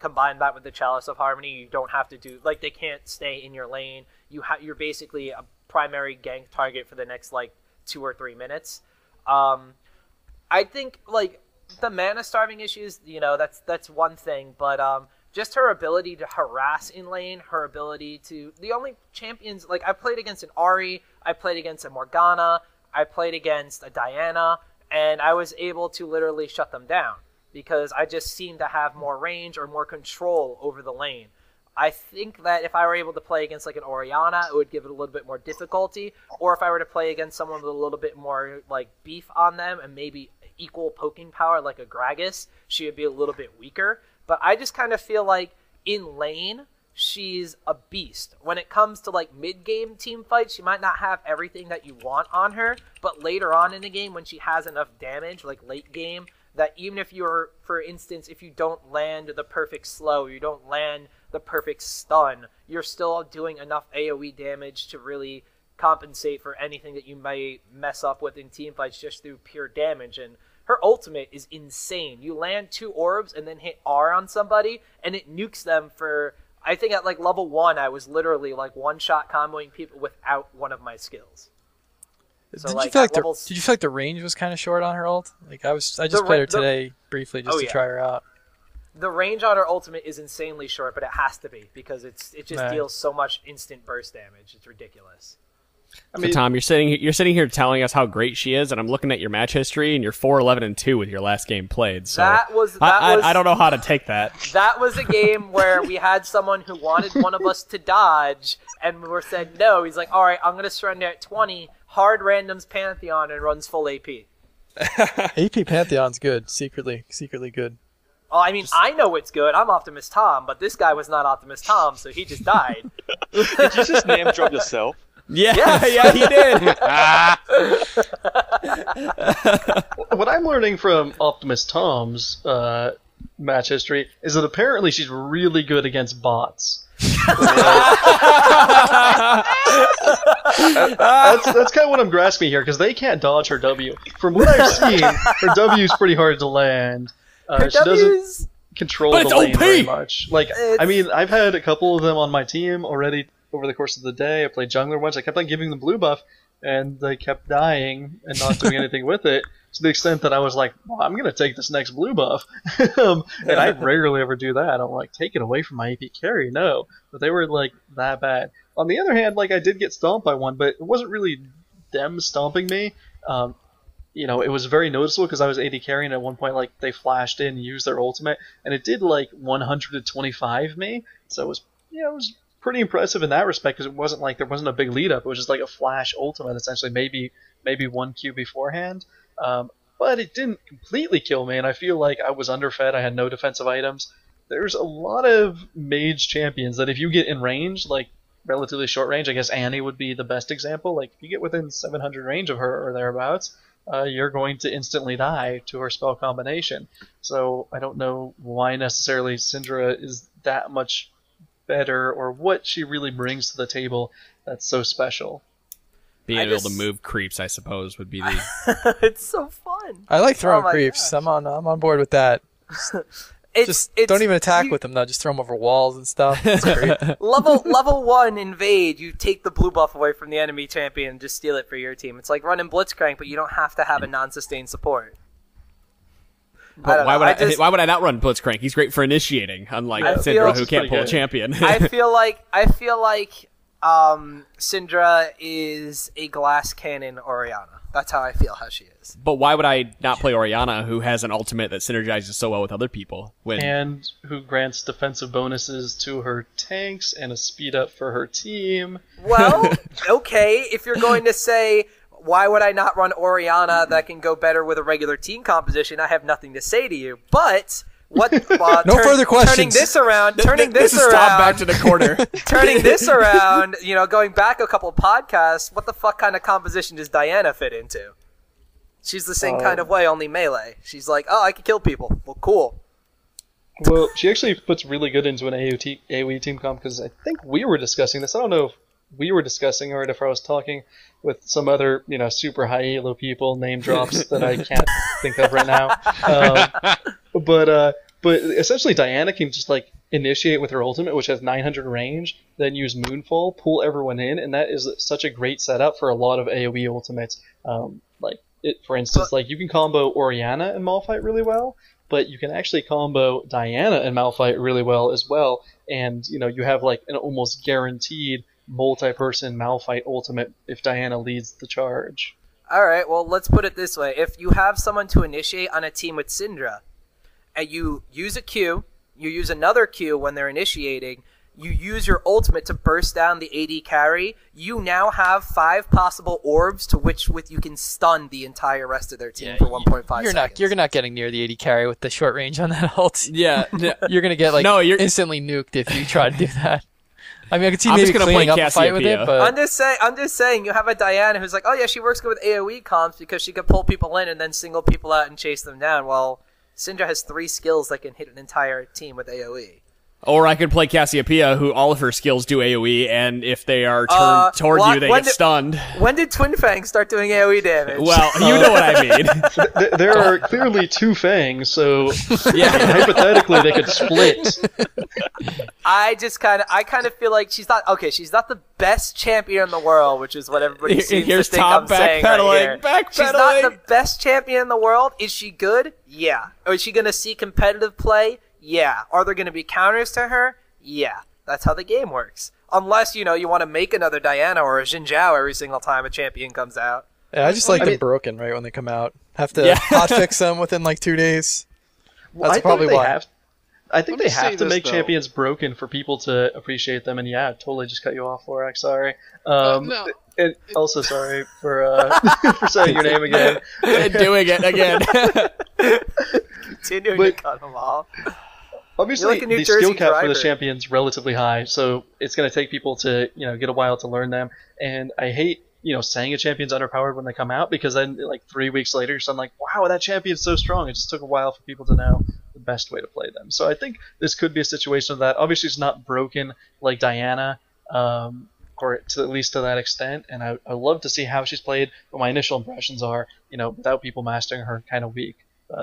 Combine that with the Chalice of Harmony, you don't have to do, like, they can't stay in your lane. You're basically a primary gank target for the next, like, 2 or 3 minutes. I think, like, the mana starving issues, you know, that's one thing, but just her ability to harass in lane, her ability to, the only champions, like, I played against an Ahri, I played against a Morgana, I played against a Diana, and I was able to literally shut them down because I just seemed to have more range or more control over the lane. I think that if I were able to play against like an Orianna, it would give it a little bit more difficulty, or if I were to play against someone with a little bit more like beef on them and maybe equal poking power like a Gragas, she would be a little bit weaker. But I just kind of feel like in lane, she's a beast. When it comes to like mid-game team fights, she might not have everything that you want on her, but later on in the game when she has enough damage, like late game, that even if you're, for instance, if you don't land the perfect slow, you don't land the perfect stun, you're still doing enough AoE damage to really compensate for anything that you might mess up with in team fights just through pure damage. And her ultimate is insane. You land 2 orbs and then hit R on somebody, and it nukes them for, I think at like level 1, I was literally like one-shot comboing people without one of my skills. So did you feel like the range was kind of short on her ult? Like I just played her today briefly just to try her out. The range on her ultimate is insanely short, but it has to be because it just deals so much instant burst damage. It's ridiculous. I mean, so Tom, you're sitting here telling us how great she is, and I'm looking at your match history, and you're 4-11-2 with your last game played. So I don't know how to take that. That was a game where we had someone who wanted one of us to dodge, and we were said no. He's like, all right, I'm going to surrender at 20, hard randoms Pantheon, and runs full AP. AP Pantheon's good, secretly good. Well, I mean, I know it's good. I'm Optimus Tom, but this guy was not Optimus Tom, so he just died. Did you just name drop yourself? Yeah, yeah, he did. What I'm learning from Optimus Tom's match history is that apparently she's really good against bots. That's kind of what I'm grasping here, because they can't dodge her W. From what I've seen, her W is pretty hard to land. She doesn't control the lane very much. Like, I mean, I've had a couple of them on my team already over the course of the day. I played jungler once. I kept on giving them blue buff, and they kept dying and not doing anything with it, to the extent that I was like, well, I'm going to take this next blue buff. And I rarely ever do that. I'm like, take it away from my AP carry. No. But they were, like, that bad. On the other hand, like, I did get stomped by one, but it wasn't really them stomping me. You know, it was very noticeable because I was AD carrying, and at one point, like, they flashed in and used their ultimate, and it did, like, 125 me. So it was pretty impressive in that respect because it wasn't like there wasn't a big lead up. It was just like a flash ultimate, essentially, maybe one Q beforehand. But it didn't completely kill me, and I feel like I was underfed. I had no defensive items. There's a lot of mage champions that if you get in range, like relatively short range, I guess Annie would be the best example. Like if you get within 700 range of her or thereabouts, you're going to instantly die to her spell combination. So I don't know why necessarily Syndra is that much better or what she really brings to the table that's so special. Being able to move creeps, I suppose, would be the... It's so fun. I like throwing creeps. Gosh. I'm on board with that. Don't even attack with them though. Just throw them over walls and stuff. It's great. level 1 invade. You take the blue buff away from the enemy champion and just steal it for your team. It's like running Blitzcrank, but you don't have to have a non-sustained support. But why would I not run Blitzcrank? He's great for initiating, unlike Syndra, who can't pull a champion. I feel like Syndra is a glass cannon Orianna. That's how I feel how she is. But why would I not play Orianna, who has an ultimate that synergizes so well with other people? And who grants defensive bonuses to her tanks and a speed up for her team. Well, okay, if you're going to say, why would I not run Orianna that can go better with a regular team composition, I have nothing to say to you. But... no further questions. Turning this around. Back to the corner. Turning this around, going back a couple of podcasts, what the fuck kind of composition does Diana fit into? She's the same kind of way, only melee. She's like, oh, I can kill people. Well, cool. Well, she actually puts really good into an AoE team comp because I think we were discussing this. I don't know if we were discussing or if I was talking with some other, super high elo people, name drops that I can't think of right now. But essentially Diana can just initiate with her ultimate, which has 900 range, then use Moonfall, pull everyone in, and that is such a great setup for a lot of AoE ultimates. For instance, you can combo Orianna and Malphite really well, but you can actually combo Diana and Malphite really well as well, and you have an almost guaranteed multi-person Malphite ultimate if Diana leads the charge. Alright, well, let's put it this way. If you have someone to initiate on a team with Syndra, and you use a Q, you use another Q when they're initiating, you use your ultimate to burst down the AD carry, you now have 5 possible orbs to which with you can stun the entire rest of their team for 1.5 seconds. You're not getting near the AD carry with the short range on that ult. Yeah. You're going to get instantly nuked if you try to do that. I mean, I could see maybe cleaning up a fight with it, but... I'm just saying, you have a Diana who's like, oh yeah, she works good with AoE comps because she can pull people in and then single people out and chase them down. Well, Syndra has 3 skills that can hit an entire team with AoE. Or I could play Cassiopeia, who all of her skills do AoE, and if they are turned toward you, they get stunned. When did Twin Fang start doing AoE damage? Well, you know what I mean. There are clearly 2 Fangs, so hypothetically they could split. I kind of feel like she's not the best champion in the world, which is what everybody seems to think I'm saying right here. She's not the best champion in the world. Is she good? Yeah. Or is she going to see competitive play? Yeah. Are there going to be counters to her? Yeah. That's how the game works. Unless, you want to make another Diana or a Xin Zhao every single time a champion comes out. Yeah, I just like them broken right when they come out. Have to hotfix them within 2 days. That's probably why. I think they have to make champions broken for people to appreciate them, and totally just cut you off, Lorax, sorry. No. And also sorry for for saying your name again. Doing it again. Continuing to cut them off. Obviously, the skill cap for the champion's relatively high, so it's going to take people to get a while to learn them. And I hate saying a champion's underpowered when they come out, because then 3 weeks later, so I'm like, wow, that champion's so strong. It just took a while for people to know the best way to play them. So I think this could be a situation of that. Obviously, it's not broken like Diana, or at least to that extent. And I love to see how she's played. But my initial impressions are, without people mastering her, kind of weak.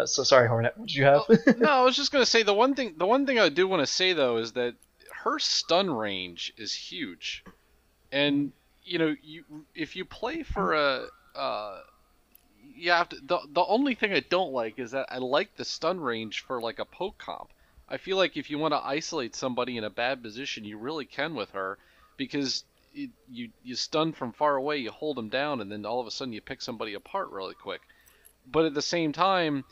So sorry, Hornet. What did you have? No, I was just going to say the one thing I do want to say though is that her stun range is huge, and if you play for you have to. The only thing I don't like is that I like the stun range for a poke comp. I feel like if you want to isolate somebody in a bad position, you really can with her, because you stun from far away, you hold them down, and then all of a sudden you pick somebody apart really quick. But at the same time,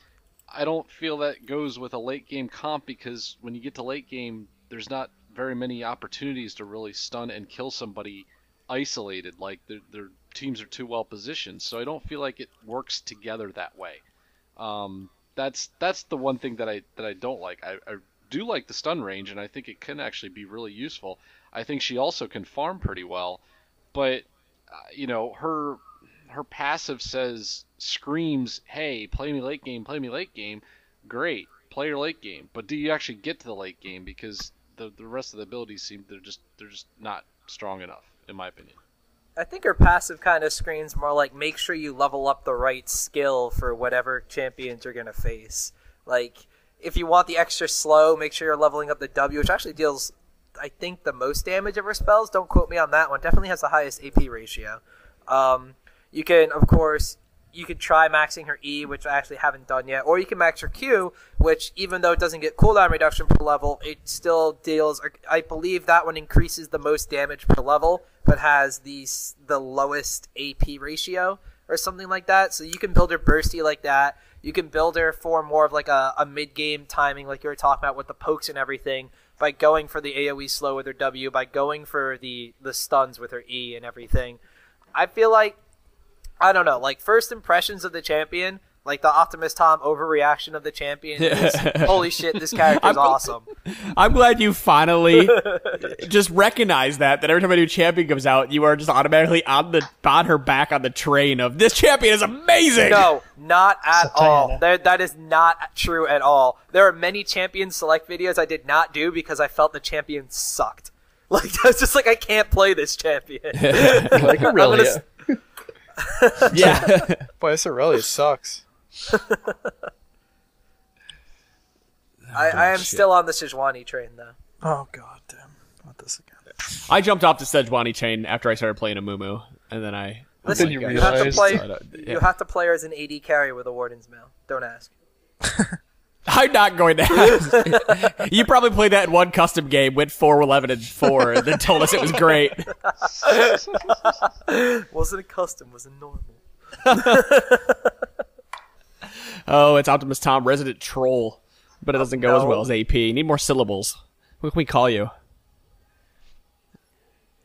I don't feel that goes with a late game comp, because when you get to late game, there's not very many opportunities to really stun and kill somebody isolated. Like their teams are too well positioned, so I don't feel like it works together that way. That's the one thing that I don't like. I do like the stun range, and I think it can actually be really useful. I think she also can farm pretty well, but her passive screams, "Hey, play me late game, play me late game." Great, play your late game, but do you actually get to the late game? Because the rest of the abilities they're just not strong enough, in my opinion. I think her passive kind of screams more like make sure you level up the right skill for whatever champions you're going to face. Like, if you want the extra slow, make sure you're leveling up the W, which actually deals, I think, the most damage of her spells. Don't quote me on that one. Definitely has the highest AP ratio. You can, of course, you could try maxing her E, which I actually haven't done yet, or you can max her Q, which even though it doesn't get cooldown reduction per level, it still deals, I believe that one increases the most damage per level, but has the lowest AP ratio or something like that. So you can build her bursty like that. You can build her for more of like a mid-game timing like you were talking about with the pokes and everything by going for the AoE slow with her W, by going for the stuns with her E and everything. I feel like, I don't know, like first impressions of the champion, like the Optimus Tom overreaction of the champion is, holy shit, this character is awesome. I'm glad you finally just recognize that every time a new champion comes out, you are just automatically on her back on the train of this champion is amazing. No, not at all. That is not true at all. There are many champion select videos I did not do because I felt the champion sucked. Like, I was just like, I can't play this champion. Like Aurelia. Yeah. Boy, this Aurelia sucks. I am still on the Sejuani train, though. Oh, god damn. Not this again. I jumped off the Sejuani chain after I started playing Amumu, and then I... Listen, you you have to play. Yeah. You have to play her as an AD carry with a Warden's Mail. Don't ask. I'm not going to ask. You probably played that in one custom game, went 4-11-4, and then told us it was great. Wasn't a custom, was a normal. Oh, it's Optimus Tom, resident troll. But it doesn't go as well as AP. Need more syllables. What can we call you?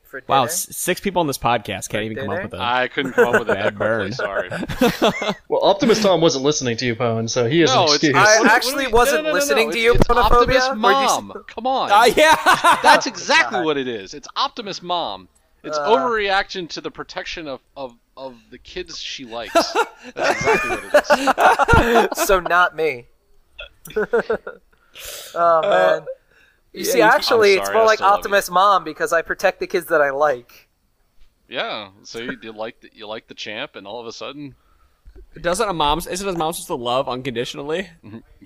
For dinner? Wow, 6 people on this podcast can't even come up with I couldn't come up with Bad that burn. Sorry. Well, Optimus Tom wasn't listening to you, Pone, so he has an excuse. I actually wasn't listening to you, It's Ponophobia. Optimus Mom. Come on. yeah. That's exactly what it is. It's Optimus Mom. It's overreaction to the protection of the kids she likes. That's exactly what it is. So not me. Oh man. You see, actually, it's more like Optimus Mom because I protect the kids that I like. Yeah. So you like the champ, and all of a sudden, Isn't a mom's supposed to love unconditionally?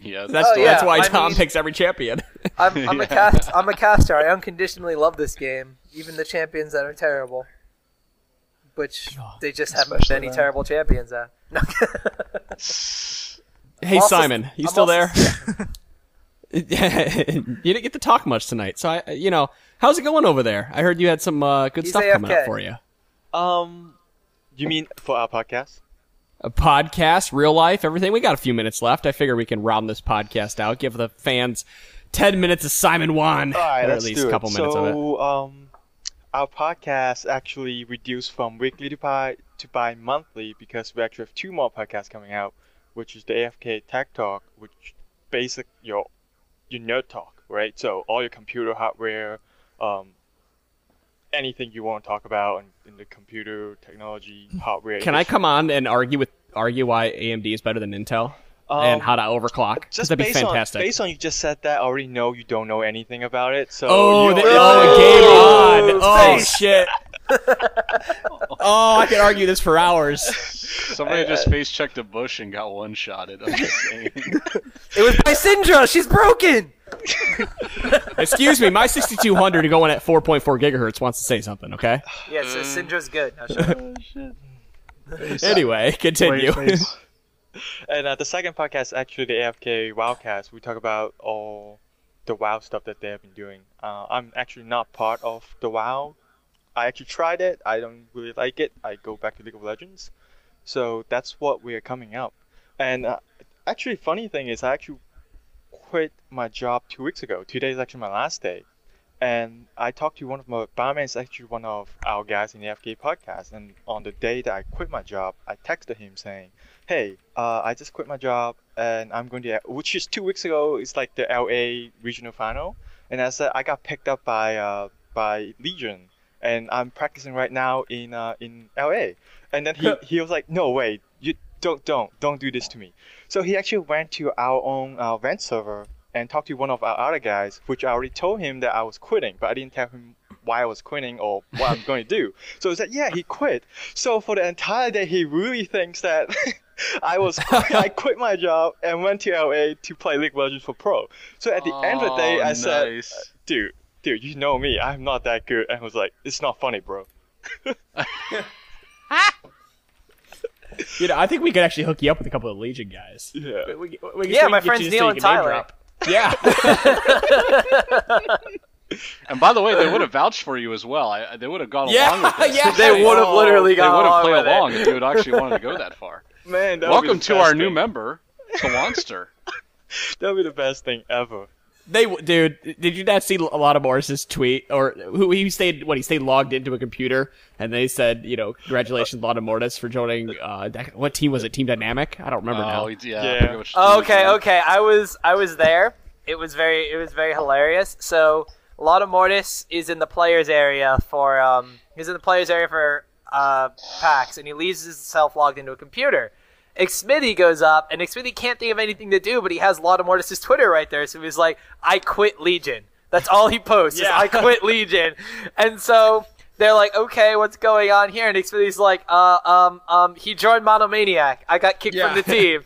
yeah. That's why I Tom mean, picks every champion. I'm a caster. I unconditionally love this game, even the champions that are terrible, which they just have many terrible champions at. No. Hey, also, Simon, you still there? You didn't get to talk much tonight, so how's it going over there? I heard you had some good He's stuff AFK. coming up for you. You mean for our podcast? A podcast, real life, everything. We got a few minutes left. I figure we can round this podcast out, give the fans 10 minutes of Simon Wan, All right, or at let's least do a couple it. minutes of it. So, our podcast actually reduced from weekly to bi-monthly because we actually have 2 more podcasts coming out, which is the AFK Tech Talk, which basic your nerd talk, right? So all your computer hardware, anything you want to talk about in the computer technology hardware. Can I come on and argue why AMD is better than Intel and how to overclock? Just that'd be based fantastic. Based on you just said that, I already know you don't know anything about it. So game on! Oh shit! Oh, I could argue this for hours. Somebody just face checked a bush and got one-shotted. I'm just saying. It was by Syndra. She's broken. Excuse me, my 6200 going at 4.4 gigahertz wants to say something. Okay. Yes, Syndra's good. Now shut up. Anyway, continue. And the second podcast is actually the AFK Wildcast. We talk about all the WoW stuff that they have been doing. I'm actually not part of the WoW. I actually tried it. I don't really like it. I go back to League of Legends. So that's what we are coming up. And actually, funny thing is I actually quit my job 2 weeks ago. Today is actually my last day. And I talked to one of my barman, is actually one of our guys in the AFK podcast. And on the day that I quit my job, I texted him saying, "Hey, I just quit my job and I'm going to," which is 2 weeks ago. It's like the LA regional final, and I said I got picked up by Legion, and I'm practicing right now in LA. And then he was like, "No way, you don't do this to me." So he actually went to our own vent server and talked to one of our other guys, which I already told him that I was quitting, but I didn't tell him why I was quitting or what I'm going to do. So he said, yeah, he quit. So for the entire day, he really thinks that I quit my job and went to LA to play League of Legends for pro. So at the end of the day, I said, dude, you know me, I'm not that good. And I was like, it's not funny, bro. I think we could actually hook you up with a couple of Legion guys. Yeah. My friends Neil and Tyler. Yeah. And by the way, they would have vouched for you as well. They would have gone along with this. Yeah, they would have literally gone along with it. They would have played along if you had actually wanted to go that far. Man, welcome to our new member, the Monster. That would be the best thing ever. Dude, did you not see a lot of Morris's tweet? Or he stayed logged into a computer, and they said, congratulations, Lana Mortis, for joining, what team was it? Team Dynamic? I don't remember now. Yeah. Okay. I was there. It was very hilarious. So, Lana Mortis is in the players area for, PAX, and he leaves himself logged into a computer. Xmitty goes up, and Xmitty can't think of anything to do, but he has Lana Mortis' Twitter right there, so he's like, I quit Legion. That's all he posts, is I quit Legion. And so they're like, okay, what's going on here? And Xmitty's like, he joined Monomaniac. I got kicked from the team.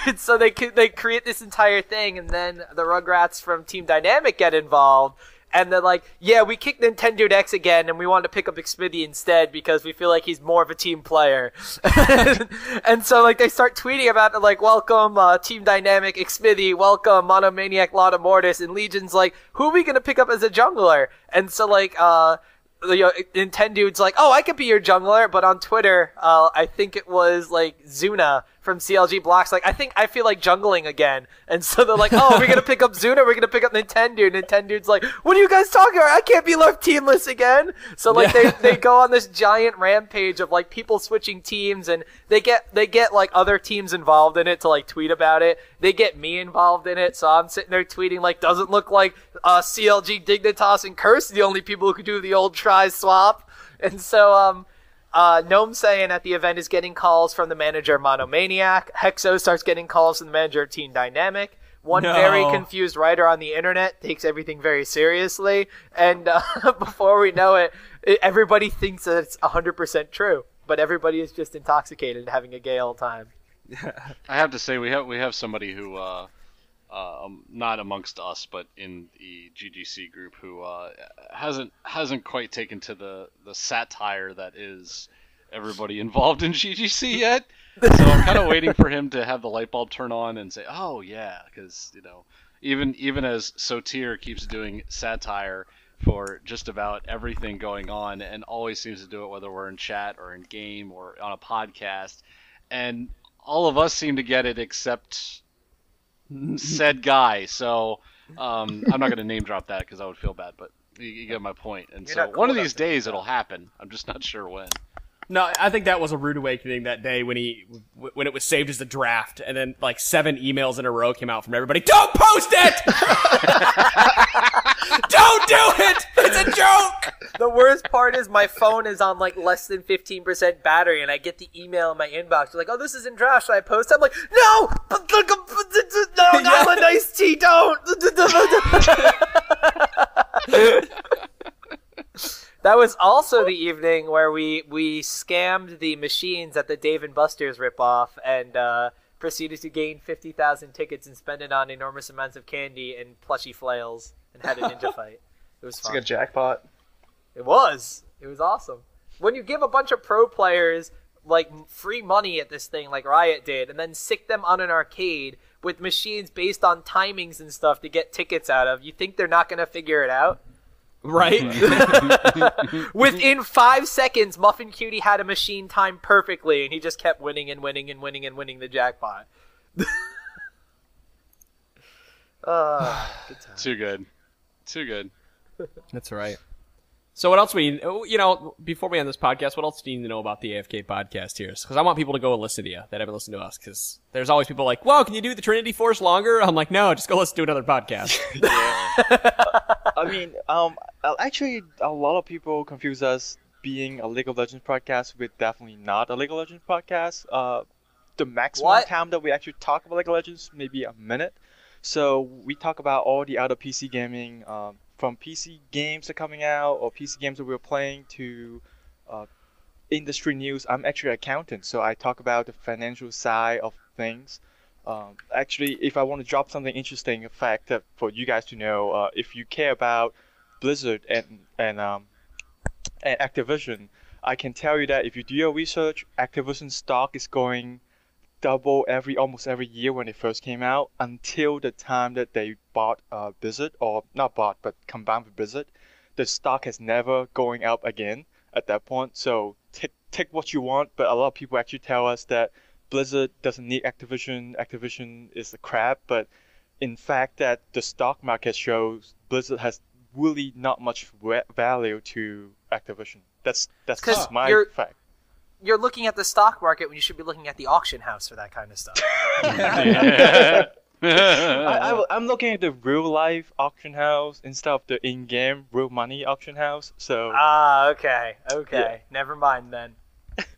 And so they create this entire thing, and then the Rugrats from Team Dynamic get involved. And they're like, yeah, we kicked Nintendo X again, and we wanted to pick up Xmitty instead because we feel like he's more of a team player. And so, they start tweeting about it, welcome, Team Dynamic Xmitty, welcome, Monomaniac Lana Mortis, and Legion's like, who are we going to pick up as a jungler? And so, Nintendo's like, oh, I could be your jungler, but on Twitter, I think it was, Zuna from CLG Blocks, I feel like jungling again. And so they're like, oh, we're going to pick up Zuna, we're going to pick up Nintendo. Nintendo's like, what are you guys talking about? I can't be left teamless again. So, they go on this giant rampage of, people switching teams, and they get, other teams involved in it to, tweet about it. They get me involved in it, so I'm sitting there tweeting, doesn't look like, CLG, Dignitas, and Curse are the only people who could do the old try swap. And so, Gnome saying at the event is getting calls from the manager of Monomaniac. Hexo starts getting calls from the manager of Team Dynamic. One very confused writer on the internet takes everything very seriously. And before we know it, everybody thinks that it's 100% true. But everybody is just intoxicated and having a gay old time. I have to say, we have somebody who, not amongst us, but in the GGC group, who hasn't quite taken to the satire that is everybody involved in GGC yet. So I'm kind of waiting for him to have the light bulb turn on and say, "Oh yeah," because even as Sotir keeps doing satire for just about everything going on, and always seems to do it whether we're in chat or in game or on a podcast, and all of us seem to get it except said guy. So I'm not going to name drop that because I would feel bad, but you get my point. And so one of these days it'll happen. I'm just not sure when. No, I think that was a rude awakening that day when it was saved as a draft, and then 7 emails in a row came out from everybody. Don't post it! Don't do it! It's a joke! The worst part is my phone is on less than 15% battery, and I get the email in my inbox. They're like, oh, this is in draft. Should I post it? I'm like, no! No, not a nice tea, don't! That was also the evening where we scammed the machines at the Dave & Buster's ripoff and proceeded to gain 50,000 tickets and spend it on enormous amounts of candy and plushy flails and had a ninja fight. It was fun. It's like a jackpot. It was awesome. When you give a bunch of pro players free money at this thing like Riot did, and then sick them on an arcade with machines based on timings and stuff to get tickets out of, you think they're not going to figure it out? Right? Within 5 seconds, Muffin Cutie had a machine timed perfectly, and he just kept winning and winning and winning and winning the jackpot. Good time. Too good. That's right. So what else before we end this podcast, what else do you need to know about the AFK podcast here? Because I want people to go and listen to you that haven't listened to us, because there's always people like, whoa, can you do the Trinity Force longer? I'm like, no, just go listen to another podcast. I mean, actually, a lot of people confuse us being a League of Legends podcast with definitely not a League of Legends podcast. The maximum time that we actually talk about League of Legends, maybe a minute. So we talk about all the other PC gaming, from PC games that are coming out or PC games that we're playing to industry news. I'm actually an accountant, so I talk about the financial side of things. Actually, if I want to drop something interesting, a fact that for you guys to know, if you care about Blizzard and Activision, I can tell you that if you do your research, Activision stock is going double almost every year when it first came out until the time that they bought Blizzard, or not bought but combined with Blizzard. The stock has never going up again at that point. So take what you want, but a lot of people actually tell us that Blizzard doesn't need Activision. Activision is a crap, but in fact that the stock market shows Blizzard has really not much value to Activision. That's just my fact. You're looking at the stock market when you should be looking at the auction house for that kind of stuff. I'm looking at the real life auction house instead of the in-game real money auction house. So okay. Yeah. Never mind then.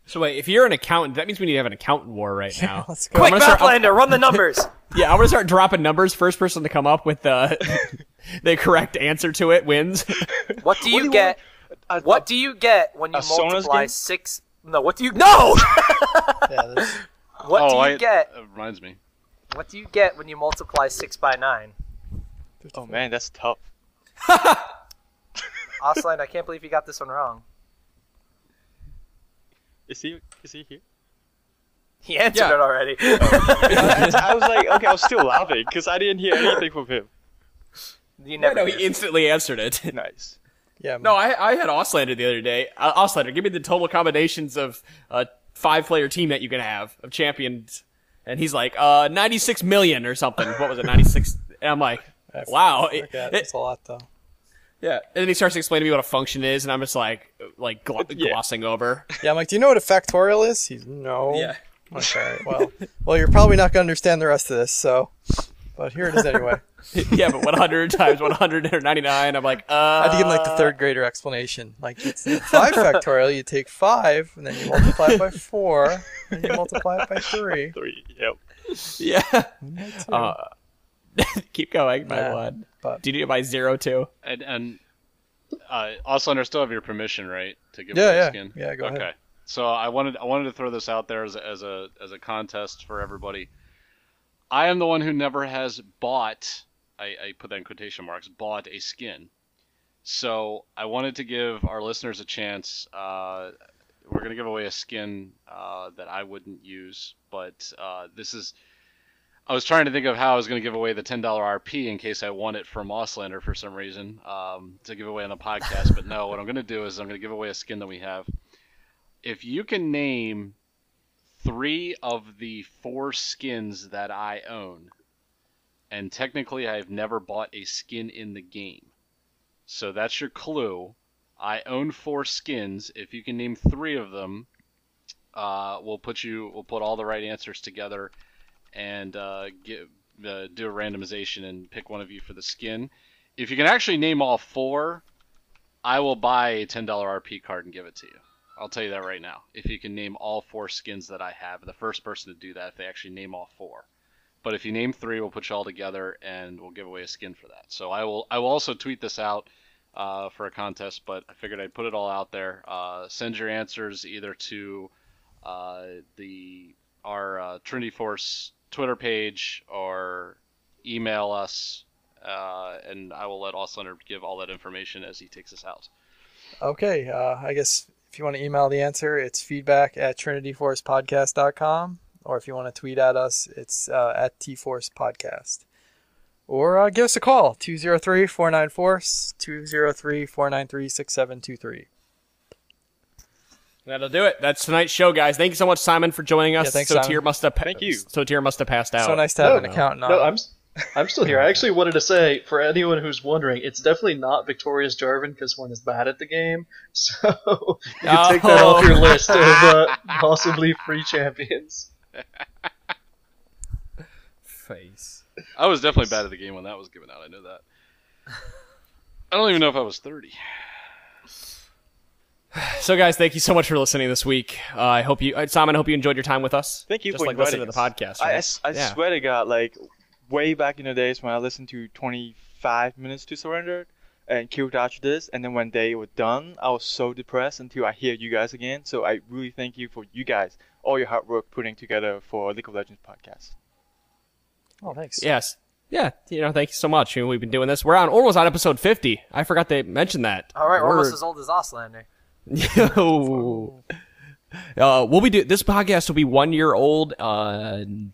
So wait, if you're an accountant, that means we need to have an accountant war right now. Let's go. Quick, Mathlander, run the numbers. Yeah, I'm gonna start dropping numbers. First person to come up with the correct answer to it wins. What do you get? What do you get when you multiply 6? No, what do you... No! What do you get? It reminds me. What do you get when you multiply 6 by 9? Oh, man, that's tough. Osline, I can't believe you got this one wrong. Is he here? He answered it already. I was like, okay, I was still laughing because I didn't hear anything from him. You never he instantly answered it. Nice. Yeah. No, I had Auslander the other day. Auslander, give me the total combinations of a 5-player team that you can have of champions. And he's like, 96 million or something. What was it, 96? And I'm like, wow. It's a lot, though. Yeah. And then he starts explaining to me what a function is, and I'm just glossing over. Yeah, I'm like, do you know what a factorial is? He's, no. Yeah. Okay, well, you're probably not going to understand the rest of this, so... But here it is anyway. Yeah, but 100 times 199, I'm like, I had to give him, the third grader explanation. Like, it's 5 factorial, you take 5, and then you multiply it by 4, and you multiply it by 3. 3, yep. Yeah. Keep going by 1. But... Do you do it by 0, too? And also, I still have your permission, right, to give away the skin? Yeah, go ahead. Okay. So I wanted to throw this out there as a contest for everybody. I am the one who never has bought, I put that in quotation marks, bought a skin. So I wanted to give our listeners a chance. We're going to give away a skin that I wouldn't use, but I was trying to think of how I was going to give away the $10 RP in case I won it from Auslander for some reason to give away on the podcast. But no, what I'm going to do is I'm going to give away a skin that we have. If you can name 3 of the 4 skins that I own, and technically I've never bought a skin in the game, so that's your clue. I own 4 skins. If you can name 3 of them, we'll put all the right answers together and do a randomization and pick one of you for the skin. If you can actually name all 4, I will buy a $10 RP card and give it to you. I'll tell you that right now. If you can name all 4 skins that I have, the first person to do that, if they actually name all 4. But if you name 3, we'll put you all together and we'll give away a skin for that. So I will also tweet this out for a contest, but I figured I'd put it all out there. Send your answers either to our Trinity Force Twitter page or email us, and I will let Auslander give all that information as he takes us out. Okay, I guess if you want to email the answer, it's feedback@trinityforcepodcast.com, or if you want to tweet at us, it's at tforcepodcast. Or give us a call, 203-494-FORCE, 203-493-6723. That'll do it. That's tonight's show, guys. Thank you so much, Simon, for joining us. Yeah, thanks, Simon. Thank you. Sotir must have passed out. So nice to have an accountant on. No, I'm still here. I actually wanted to say, for anyone who's wondering, it's definitely not Victorious Jarvan because one is bad at the game. So you can take that off your list of possibly free champions. Face. I was definitely bad at the game when that was given out. I know that. I don't even know if I was 30. So, guys, thank you so much for listening this week. I hope you, Simon, I hope you enjoyed your time with us. Thank you Just for like inviting listening to the podcast. Right? I Yeah. swear to God, like way back in the days when I listened to 25 minutes to surrender and Q dodge this, and then when they were done, I was so depressed until I hear you guys again. So I really thank you for you guys, all your hard work putting together for League of Legends podcast. Oh, thanks. Yes. Yeah, thank you so much. We've been doing this. We're almost on episode 50. I forgot to mention that. All right, almost as old as Auslander. Yo. This podcast will be 1 year old 2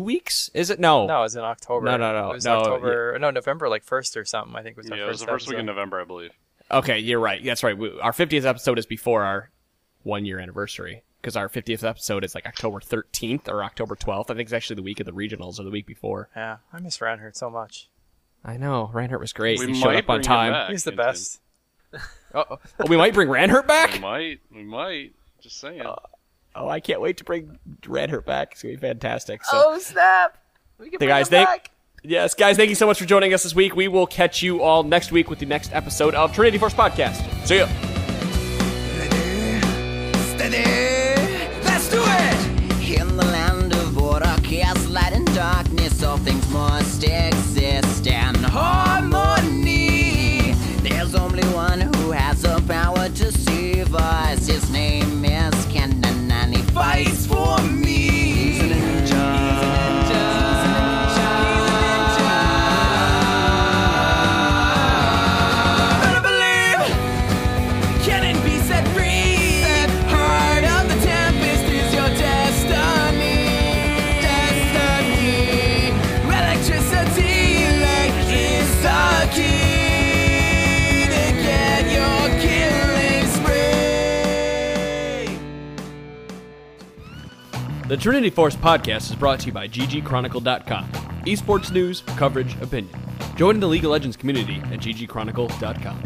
weeks, is it? No, it was in October. No. It was October. No, November, like 1st or something. I think was our Yeah, it was the first first week in November, I believe. Okay, you're right. That's right. Our 50th episode is before our 1 year anniversary, because our 50th episode is like October 13th or October 12th. I think it's actually the week of the regionals or the week before. Yeah, I miss Reinhardt so much. I know. Reinhardt was great. We He might showed up on bring him time. back. He's the best. We might bring Reinhardt back? We might. Just saying. Oh, I can't wait to bring Reinhardt back. It's going to be fantastic. So, Oh, snap. We can bring guys, him back. Yes, guys, thank you so much for joining us this week. We will catch you all next week with the next episode of Trinity Force Podcast. See ya. Let's do it! In the land of order, chaos, light, and darkness, all things must exist in harmony. There's only one who has the power to save us. His name is Kenan, and he fights for me. He's a ninja. Better believe Kenan be set free. Heart of the tempest is your destiny. Electricity, like, is the key to get your killing spree. The Trinity Force Podcast is brought to you by ggchronicle.com. Esports news, coverage, opinion. Join the League of Legends community at ggchronicle.com.